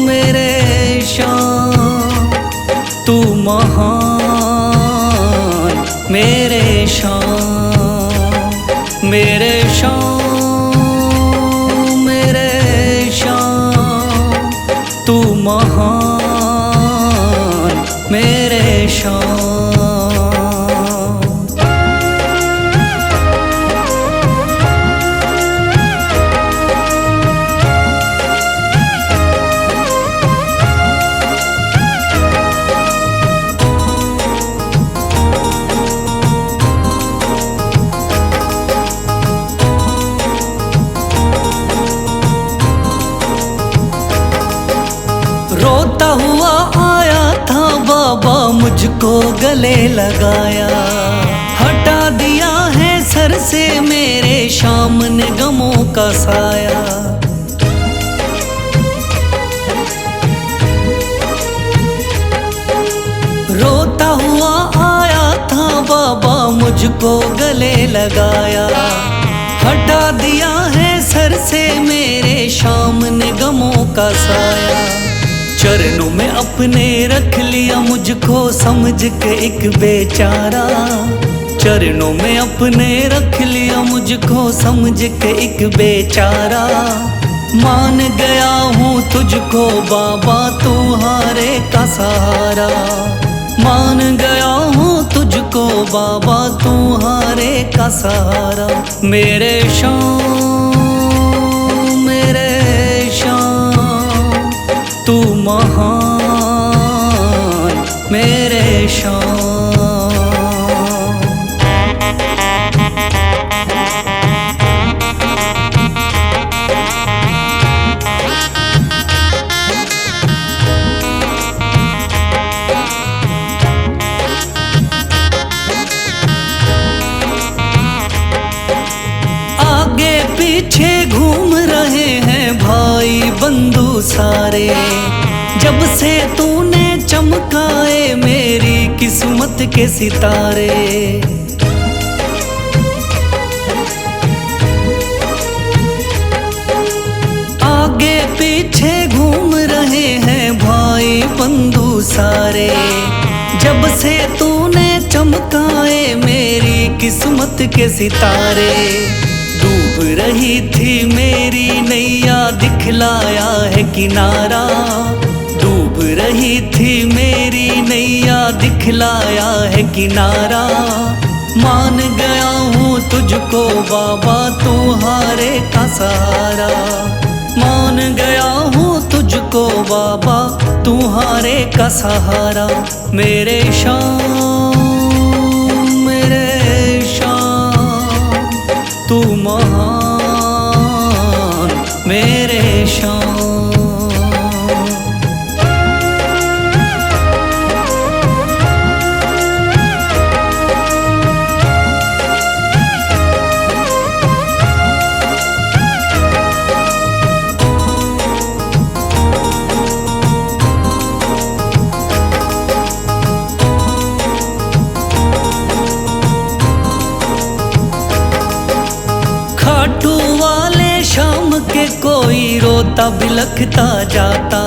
मेरे श्याम, तू महान। मेरे श्याम, मेरे श्याम, मेरे श्याम, तू महान। मेरे श्याम। रोता हुआ आया था बाबा मुझको गले लगाया। हटा दिया है सर से मेरे श्याम ने गमों का साया। मुझको गले लगाया, हटा दिया है सर से मेरे शाम ने गमों का साया। चरणों में अपने रख लिया मुझको समझ के एक बेचारा, चरणों में अपने रख लिया मुझको समझ के एक बेचारा। मान गया हूँ तुझको बाबा तुम्हारे का सहारा, मान गया हूँ तुझको बाबा तुम्हारे का सहारा। मेरे शाम तू महान मेरे शाम। पीछे घूम रहे हैं भाई बंधु सारे, जब से तूने चमकाए मेरी किस्मत के सितारे। आगे पीछे घूम रहे हैं भाई बंधु सारे, जब से तूने चमकाए मेरी किस्मत के सितारे। डूब रही थी मेरी नैया दिखलाया है किनारा, डूब रही थी मेरी नैया दिखलाया है किनारा। मान गया हूँ तुझको बाबा तुम्हारे का सहारा, मान गया हूँ तुझको बाबा तुम्हारे का सहारा। मेरे शाम तू महान मेरे शाम। खाटू वाले शाम के कोई रोता बिलखता जाता,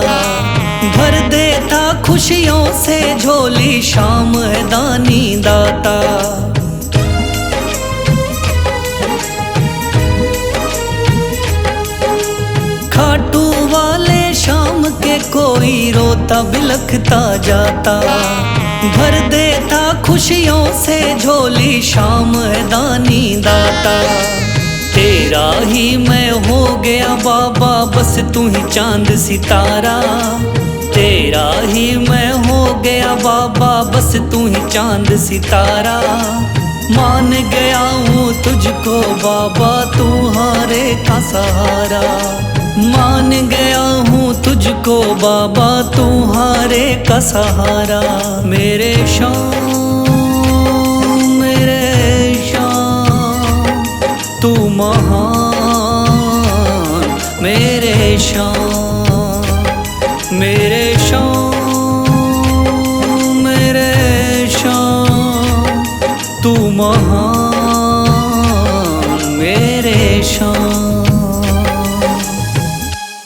भर देता खुशियों से झोली शाम है दानी दाता। खाटू वाले शाम के कोई रोता बिलखता जाता, भर देता खुशियों से झोली शाम है दानी दाता। तेरा ही मैं हो गया बाबा बस तू ही चांद सितारा, तेरा ही मैं हो गया बाबा बस तू ही चांद सितारा। मान गया हूँ तुझको बाबा तुम्हारे का सहारा, मान गया हूँ तुझको बाबा तुम्हारे का सहारा। मेरे शाम तू महान मेरे शाम, मेरे शाम तू महान।